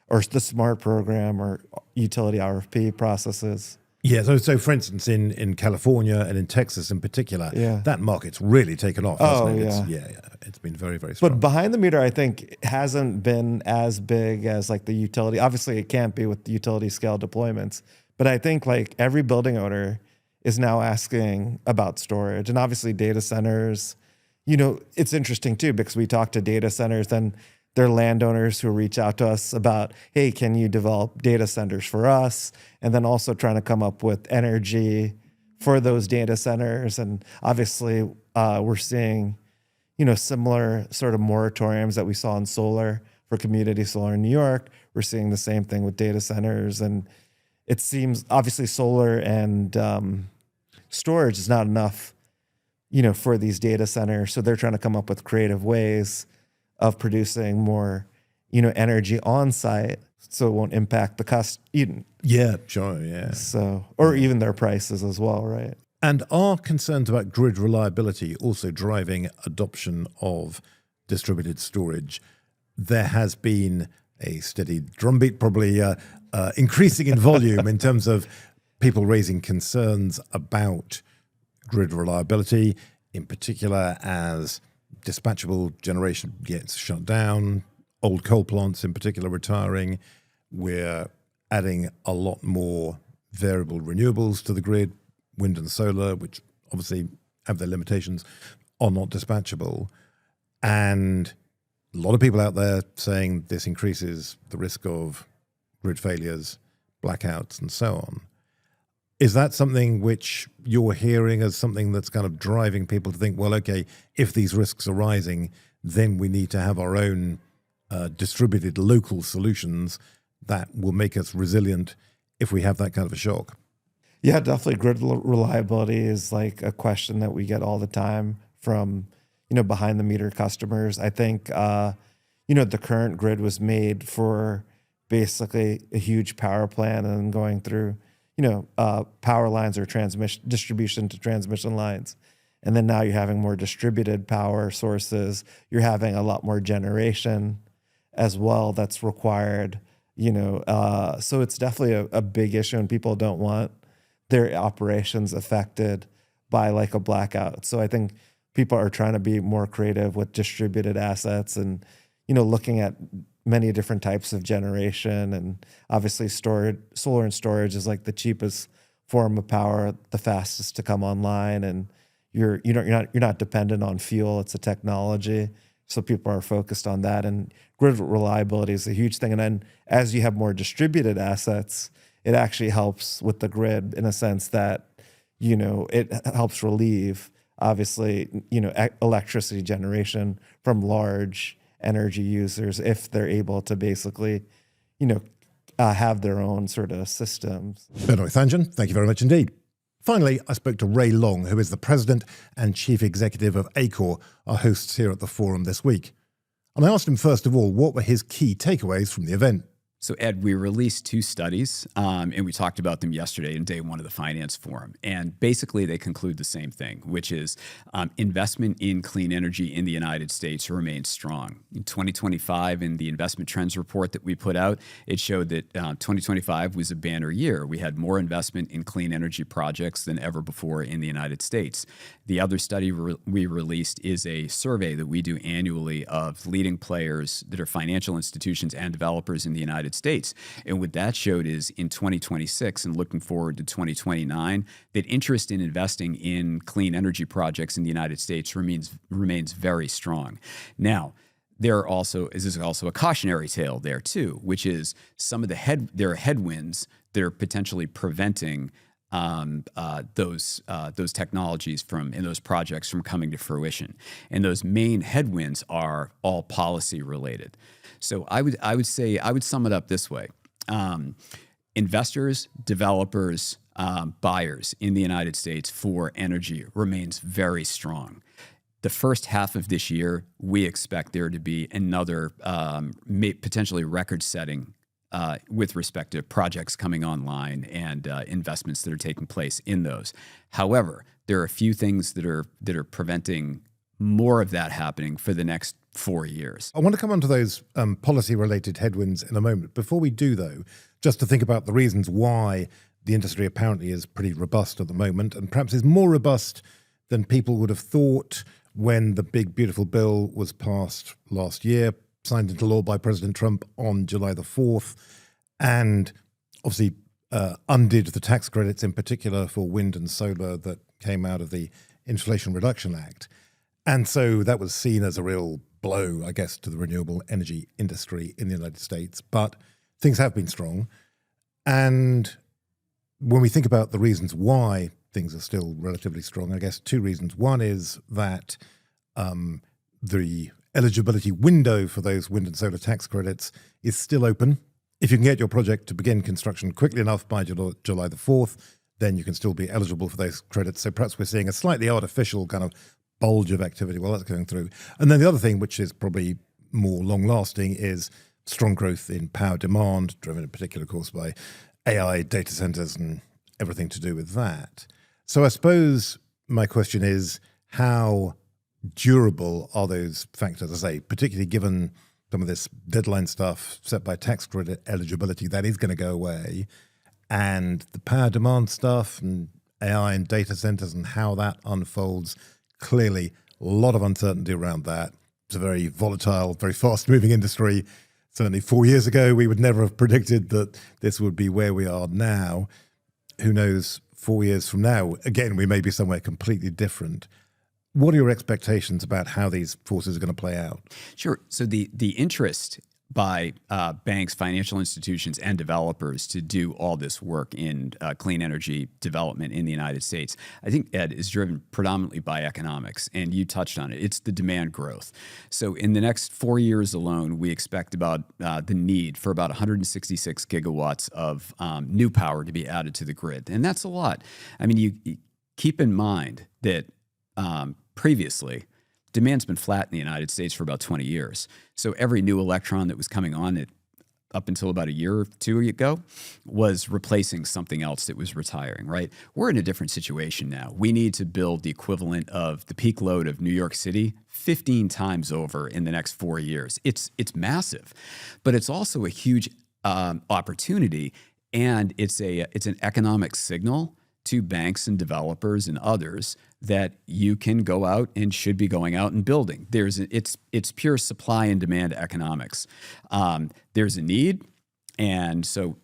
or the SMART program or utility RFP processes. Yeah, so for instance, in California and in Texas in particular, that market's really taken off, hasn't it? It's been very, very strong. But behind the meter, I think, hasn't been as big as like the utility. Obviously, it can't be with the utility scale deployments. But I think like every building owner is now asking about storage. And obviously data centers, you know, it's interesting too, because we talk to data centers and they're landowners who reach out to us about, hey, can you develop data centers for us? And then also trying to come up with energy for those data centers. And obviously we're seeing, you know, similar sort of moratoriums that we saw in solar for community solar in New York. We're seeing the same thing with data centers. And it seems obviously solar and storage is not enough, you know, for these data centers. So they're trying to come up with creative ways of producing more, you know, energy on site, so it won't impact the cost. Yeah, sure, yeah. So, or even their prices as well, right? And are concerns about grid reliability also driving adoption of distributed storage? There has been a steady drumbeat, probably increasing in volume in terms of people raising concerns about grid reliability, in particular as dispatchable generation gets shut down, old coal plants in particular retiring. We're adding a lot more variable renewables to the grid, wind and solar, which obviously have their limitations, are not dispatchable. And a lot of people out there saying this increases the risk of grid failures, blackouts, and so on. Is that something which you're hearing as something that's kind of driving people to think, well, okay, if these risks are rising, then we need to have our own distributed local solutions that will make us resilient if we have that kind of a shock? Yeah, definitely. Grid reliability is like a question that we get all the time from, you know, behind the meter customers. I think, you know, the current grid was made for basically a huge power plant and going through, you know, power lines or distribution to transmission lines. And then now you're having more distributed power sources. You're having a lot more generation as well that's required, so it's definitely a big issue, and people don't want their operations affected by like a blackout. So I think people are trying to be more creative with distributed assets and, looking at many different types of generation. And obviously solar and storage is like the cheapest form of power, the fastest to come online. And you're not dependent on fuel. It's a technology. So people are focused on that. And grid reliability is a huge thing. And then as you have more distributed assets, it actually helps with the grid in a sense that, it helps relieve, obviously, electricity generation from large energy users if they're able to basically, have their own sort of systems. Benoit Thanjan, thank you very much indeed. Finally, I spoke to Ray Long, who is the president and chief executive of ACORE, our hosts here at the forum this week. And I asked him, first of all, what were his key takeaways from the event? So, Ed, we released 2 studies, and we talked about them yesterday in day 1 of the Finance Forum. And basically, they conclude the same thing, which is investment in clean energy in the United States remains strong. In 2025, in the investment trends report that we put out, it showed that 2025 was a banner year. We had more investment in clean energy projects than ever before in the United States. The other study we released is a survey that we do annually of leading players that are financial institutions and developers in the United States. And what that showed is in 2026 and looking forward to 2029, that interest in investing in clean energy projects in the United States remains very strong. Now, there is also a cautionary tale there too, which is some of there are headwinds that are potentially preventing those technologies and those projects from coming to fruition. And those main headwinds are all policy related. So I would sum it up this way. Investors, developers, buyers in the United States for energy remains very strong. The first half of this year, we expect there to be another potentially record-setting with respect to projects coming online and investments that are taking place in those. However, there are a few things that are preventing more of that happening for the next 4 years. I want to come on to those policy-related headwinds in a moment. Before we do, though, just to think about the reasons why the industry apparently is pretty robust at the moment, and perhaps is more robust than people would have thought when the big, beautiful bill was passed last year, signed into law by President Trump on July the 4th, and obviously undid the tax credits in particular for wind and solar that came out of the Inflation Reduction Act. And so that was seen as a real blow, I guess, to the renewable energy industry in the United States. But things have been strong. And when we think about the reasons why things are still relatively strong, I guess 2 reasons. One is that the eligibility window for those wind and solar tax credits is still open. If you can get your project to begin construction quickly enough by July the 4th, then you can still be eligible for those credits. So perhaps we're seeing a slightly artificial kind of bulge of activity while that's going through. And then the other thing, which is probably more long-lasting, is strong growth in power demand, driven in particular, of course, by AI, data centers, and everything to do with that. So I suppose my question is, how durable are those factors, I say, particularly given some of this deadline stuff set by tax credit eligibility that is going to go away, and the power demand stuff and AI and data centers and how that unfolds? Clearly, a lot of uncertainty around that. It's a very volatile, very fast-moving industry. Certainly 4 years ago, we would never have predicted that this would be where we are now. Who knows, 4 years from now, again, we may be somewhere completely different. What are your expectations about how these forces are going to play out? Sure. So the interest by banks, financial institutions, and developers to do all this work in clean energy development in the United States, I think, Ed, is driven predominantly by economics, and you touched on it. It's the demand growth. So in the next 4 years alone, we expect about the need for about 166 gigawatts of new power to be added to the grid, and that's a lot. I mean, you keep in mind that previously, demand's been flat in the United States for about 20 years. So every new electron that was coming on, up until about a year or two ago was replacing something else that was retiring, right? We're in a different situation now. We need to build the equivalent of the peak load of New York City 15 times over in the next 4 years. It's massive, but it's also a huge opportunity, and it's an economic signal to banks and developers and others that you can go out and should be going out and building. It's pure supply and demand economics. There's a need, and so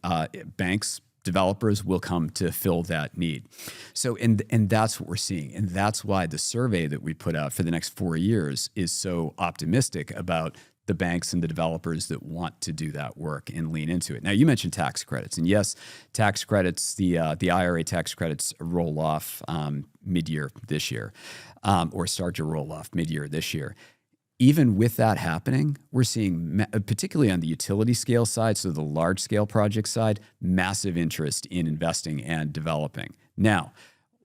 banks, developers will come to fill that need. So and that's what we're seeing, and that's why the survey that we put out for the next 4 years is so optimistic about the banks and the developers that want to do that work and lean into it. Now, you mentioned tax credits, and yes, tax credits, the IRA tax credits roll off mid-year this year, or start to roll off mid-year this year. Even with that happening, we're seeing, particularly on the utility scale side, so the large scale project side, massive interest in investing and developing. Now,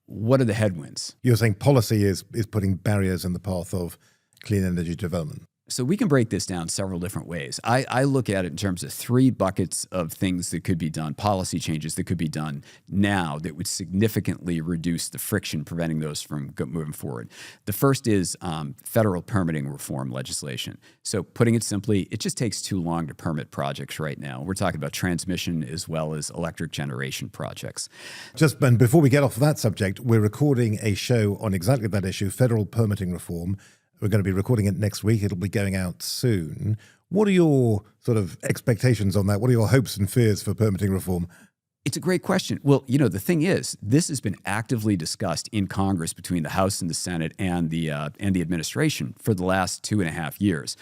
what are the headwinds? You're saying policy is putting barriers in the path of clean energy development. So we can break this down several different ways. I look at it in terms of 3 buckets of things that could be done, policy changes that could be done now that would significantly reduce the friction preventing those from moving forward. The first is federal permitting reform legislation. So putting it simply, it just takes too long to permit projects right now. We're talking about transmission as well as electric generation projects. And before we get off that subject, we're recording a show on exactly that issue, federal permitting reform. We're going to be recording it next week. It'll be going out soon. What are your sort of expectations on that? What are your hopes and fears for permitting reform? It's a great question. Well, the thing is, this has been actively discussed in Congress between the House and the Senate and the administration for the last 2.5 years.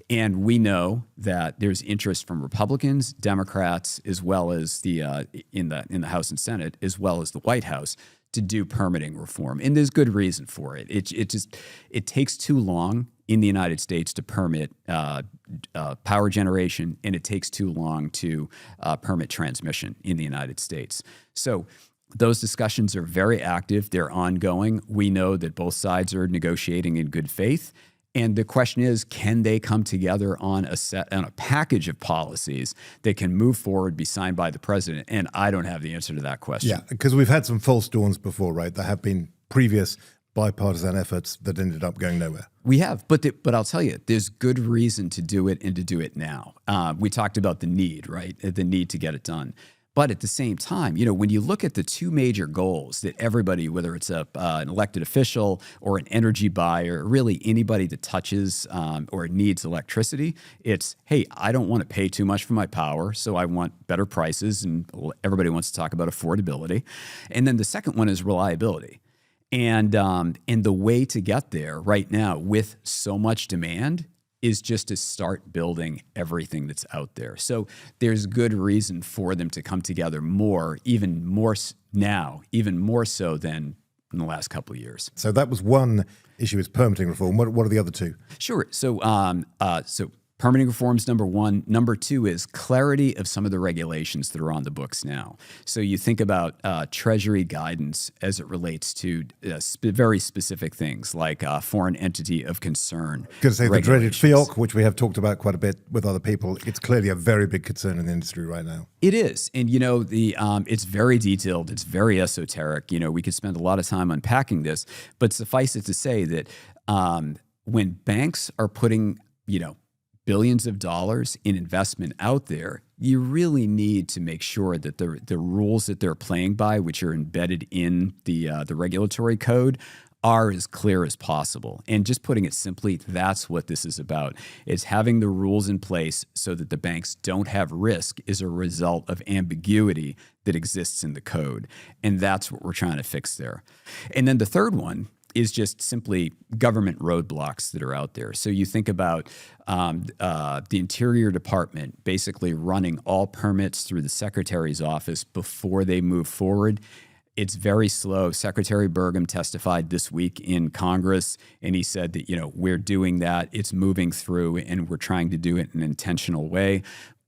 And we know that there's interest from Republicans, Democrats, as well as in the House and Senate, as well as the White House, to do permitting reform. And there's good reason for it. It takes too long in the United States to permit power generation, and it takes too long to permit transmission in the United States. So those discussions are very active. They're ongoing. We know that both sides are negotiating in good faith. And the question is, can they come together on a package of policies that can move forward, be signed by the president? And I don't have the answer to that question. Yeah, because we've had some false dawns before, right? There have been previous bipartisan efforts that ended up going nowhere. We have, but I'll tell you, there's good reason to do it and to do it now. We talked about the need, right? The need to get it done. But at the same time, when you look at the 2 major goals that everybody, whether it's an elected official or an energy buyer, really anybody that touches or needs electricity, it's, hey, I don't want to pay too much for my power, so I want better prices, and everybody wants to talk about affordability. And then the second one is reliability. And the way to get there right now with so much demand is just to start building everything that's out there. So there's good reason for them to come together even more now, even more so than in the last couple of years. So that was one issue, is permitting reform. What are the other 2? Sure. So permitting reforms, number 1. Number 2 is clarity of some of the regulations that are on the books now. So you think about Treasury guidance as it relates to very specific things like foreign entity of concern. Going to say the dreaded FEOC, which we have talked about quite a bit with other people. It's clearly a very big concern in the industry right now. It is. And, it's very detailed. It's very esoteric. We could spend a lot of time unpacking this, but suffice it to say that when banks are putting, billions of dollars in investment out there, you really need to make sure that the rules that they're playing by, which are embedded in the regulatory code, are as clear as possible. And just putting it simply, that's what this is about, is having the rules in place so that the banks don't have risk as a result of ambiguity that exists in the code. And that's what we're trying to fix there. And then the third one is just simply government roadblocks that are out there. So you think about the Interior Department basically running all permits through the Secretary's office before they move forward. It's very slow. Secretary Burgum testified this week in Congress, and he said that, we're doing that. It's moving through, and we're trying to do it in an intentional way.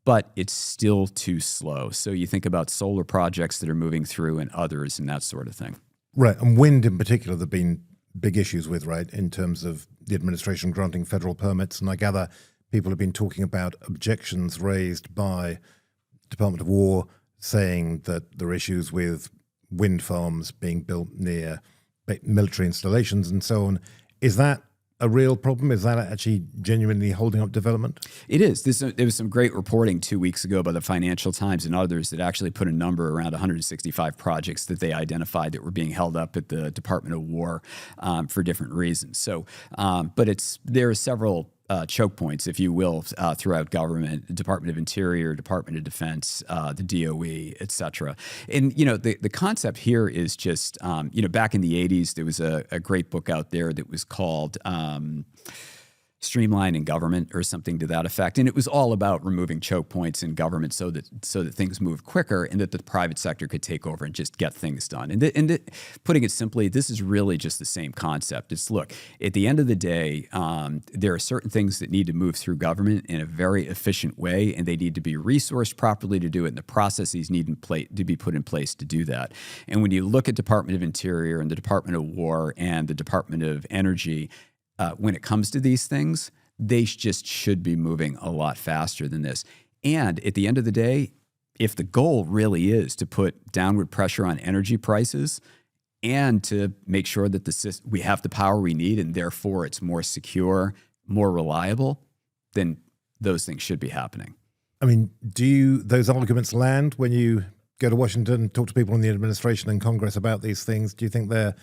But it's still too slow. So you think about solar projects that are moving through and others and that sort of thing. Right. And wind in particular, there have been big issues with, right, in terms of the administration granting federal permits. And I gather people have been talking about objections raised by Department of War saying that there are issues with wind farms being built near military installations and so on. Is that a real problem? Is that actually genuinely holding up development? It is. There was some great reporting 2 weeks ago by the Financial Times and others that actually put a number around 165 projects that they identified that were being held up at the Department of War for different reasons. So, but there are several choke points, if you will, throughout government, Department of Interior, Department of Defense, the DOE, et cetera. And, the concept here is just, back in the 80s, there was a great book out there that was called Streamlining Government or something to that effect. And it was all about removing choke points in government so that things move quicker and that the private sector could take over and just get things done. And putting it simply, this is really just the same concept. It's, look, at the end of the day, there are certain things that need to move through government in a very efficient way, and they need to be resourced properly to do it, and the processes need to be put in place to do that. And when you look at Department of Interior and the Department of War and the Department of Energy, when it comes to these things, they just should be moving a lot faster than this. And at the end of the day, if the goal really is to put downward pressure on energy prices and to make sure that we have the power we need and therefore it's more secure, more reliable, then those things should be happening. I mean, do those arguments land when you go to Washington, talk to people in the administration and Congress about these things? Do you think they're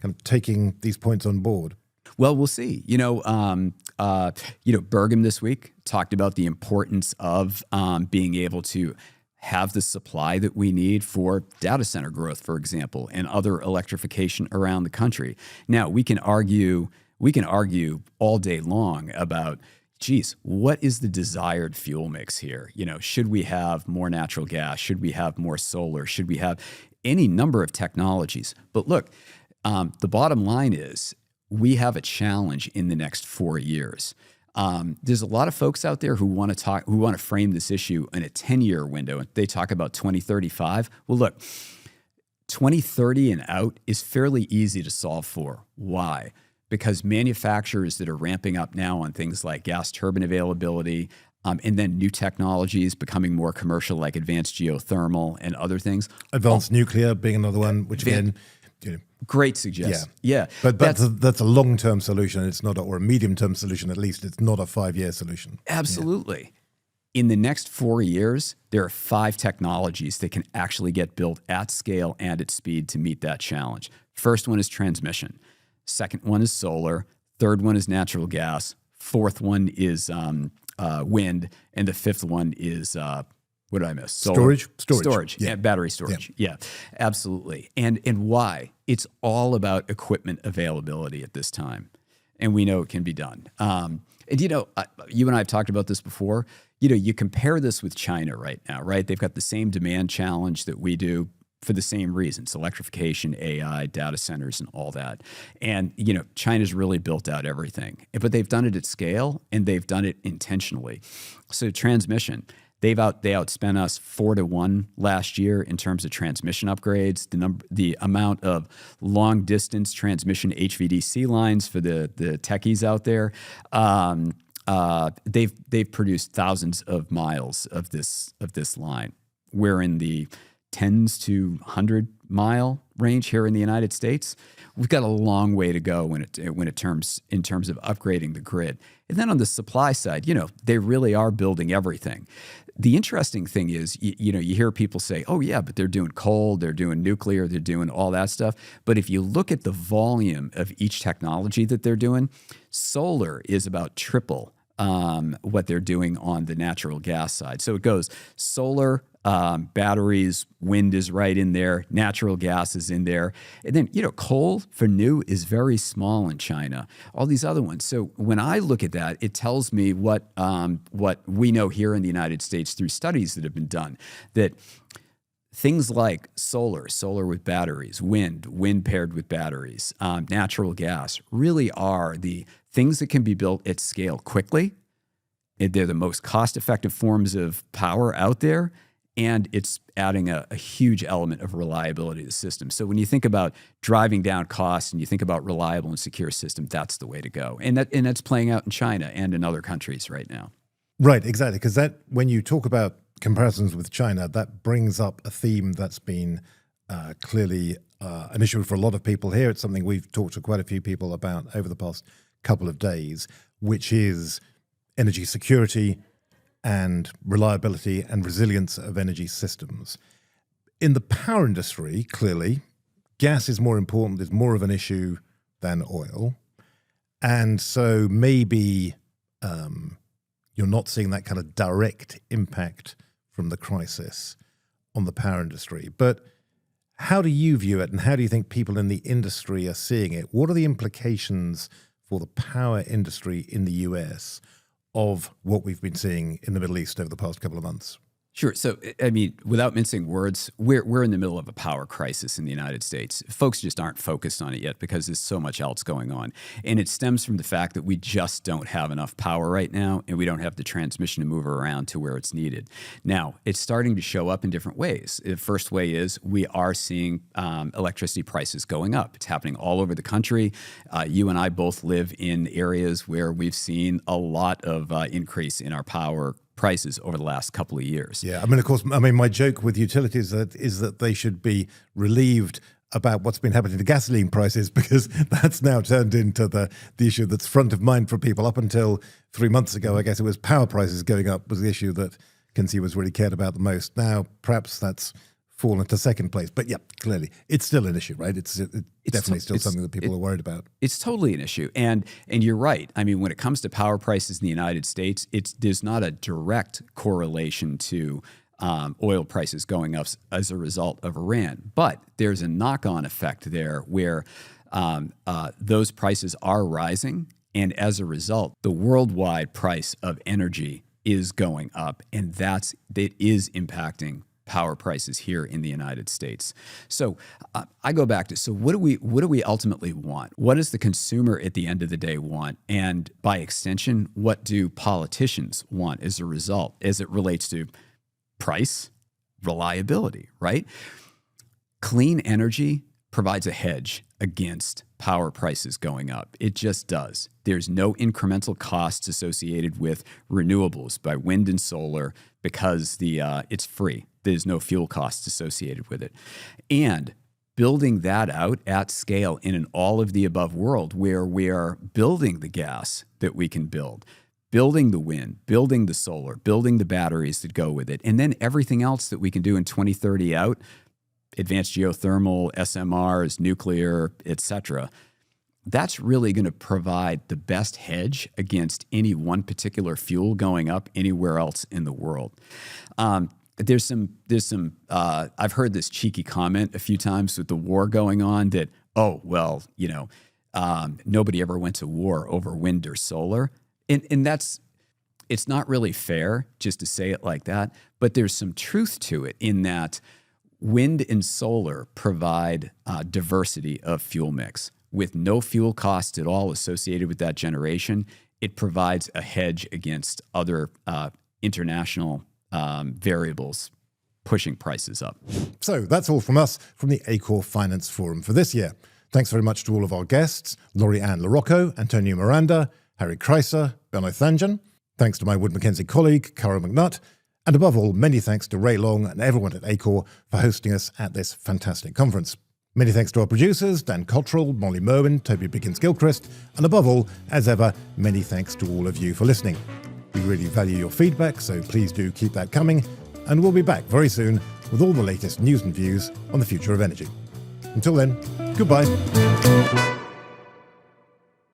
kind of taking these points on board? Well, we'll see. Burgum this week talked about the importance of being able to have the supply that we need for data center growth, for example, and other electrification around the country. Now, we can argue all day long about, geez, what is the desired fuel mix here? Should we have more natural gas? Should we have more solar? Should we have any number of technologies? But look, the bottom line is, we have a challenge in the next 4 years. There's a lot of folks out there who want to frame this issue in a 10-year window. They talk about 2035. Well, look, 2030 and out is fairly easy to solve for. Why? Because manufacturers that are ramping up now on things like gas turbine availability, and then new technologies becoming more commercial, like advanced geothermal and other things. Advanced nuclear being another one, which again, great suggestion. Yeah. But that's a long-term solution. It's not, or a medium-term solution at least. It's not a 5-year solution. Absolutely. Yeah. In the next 4 years, there are 5 technologies that can actually get built at scale and at speed to meet that challenge. First one is transmission. Second one is solar. Third one is natural gas. Fourth one is wind. And the fifth one is what did I miss? Solar. Storage. Yeah. And battery storage. Yeah, absolutely. And why? It's all about equipment availability at this time. And we know it can be done. And you and I have talked about this before. You compare this with China right now, right? They've got the same demand challenge that we do for the same reasons: electrification, AI, data centers, and all that. And, China's really built out everything. But they've done it at scale, and they've done it intentionally. So transmission. They outspent us 4-1 last year in terms of transmission upgrades. The amount of long distance transmission HVDC lines for the techies out there. They've produced thousands of miles of this line. We're in the tens to 100 mile range here in the United States. We've got a long way to go in terms of upgrading the grid. And then on the supply side, they really are building everything. The interesting thing is, you hear people say, oh yeah, but they're doing coal, they're doing nuclear, they're doing all that stuff. But if you look at the volume of each technology that they're doing, solar is about triple what they're doing on the natural gas side. So it goes solar, batteries, wind is right in there, natural gas is in there. And then, coal for new is very small in China, all these other ones. So when I look at that, it tells me what we know here in the United States through studies that have been done, that things like solar with batteries, wind paired with batteries, natural gas really are the things that can be built at scale quickly. They're the most cost-effective forms of power out there, and it's adding a huge element of reliability to the system. So when you think about driving down costs and you think about reliable and secure system, that's the way to go. And that's playing out in China and in other countries right now. Right, exactly. Because that, when you talk about comparisons with China, that brings up a theme that's been clearly an issue for a lot of people here. It's something we've talked to quite a few people about over the past couple of days, which is energy security and reliability and resilience of energy systems. In the power industry, clearly, gas is more important, is more of an issue than oil. And so maybe you're not seeing that kind of direct impact from the crisis on the power industry. But how do you view it, and how do you think people in the industry are seeing it? What are the implications for the power industry in the US of what we've been seeing in the Middle East over the past couple of months? Sure. So, I mean, without mincing words, we're in the middle of a power crisis in the United States. Folks just aren't focused on it yet because there's so much else going on. And it stems from the fact that we just don't have enough power right now, and we don't have the transmission to move around to where it's needed. Now, it's starting to show up in different ways. The first way is we are seeing electricity prices going up. It's happening all over the country. You and I both live in areas where we've seen a lot of increase in our power prices over the last couple of years. Yeah, I mean, of course, my joke with utilities is that they should be relieved about what's been happening to gasoline prices, because that's now turned into the issue that's front of mind for people. Up until 3 months ago, I guess it was power prices going up was the issue that consumers really cared about the most. Now, perhaps that's fallen to second place. But yeah, clearly, it's still an issue, right? It's definitely still something that people are worried about. It's totally an issue. And you're right. I mean, when it comes to power prices in the United States, there's not a direct correlation to oil prices going up as a result of Iran. But there's a knock-on effect there where those prices are rising. And as a result, the worldwide price of energy is going up. And that is impacting power prices here in the United States. So I go back to, so what do we ultimately want? What does the consumer at the end of the day want? And by extension, what do politicians want as a result, as it relates to price, reliability, right? Clean energy provides a hedge against power prices going up. It just does. There's no incremental costs associated with renewables by wind and solar because it's free. There's no fuel costs associated with it. And building that out at scale in an all-of-the-above world where we are building the gas that we can build, building the wind, building the solar, building the batteries that go with it, and then everything else that we can do in 2030 out, advanced geothermal, SMRs, nuclear, et cetera, that's really going to provide the best hedge against any one particular fuel going up anywhere else in the world. There's some. I've heard this cheeky comment a few times with the war going on that, nobody ever went to war over wind or solar, and it's not really fair just to say it like that. But there's some truth to it in that wind and solar provide diversity of fuel mix with no fuel costs at all associated with that generation. It provides a hedge against other international variables pushing prices up. So that's all from us from the ACORE Finance Forum for this year. Thanks very much to all of our guests, Lori Ann LaRocco, Antonio Miranda, Harry Kreiser, Benno Thanjan. Thanks to my Wood Mackenzie colleague, Cara McNutt. And above all, many thanks to Ray Long and everyone at ACORE for hosting us at this fantastic conference. Many thanks to our producers, Dan Cottrell, Molly Merwin, Toby Biggins-Gilchrist, and above all, as ever, many thanks to all of you for listening. We really value your feedback, so please do keep that coming, and we'll be back very soon with all the latest news and views on the future of energy. Until then, goodbye.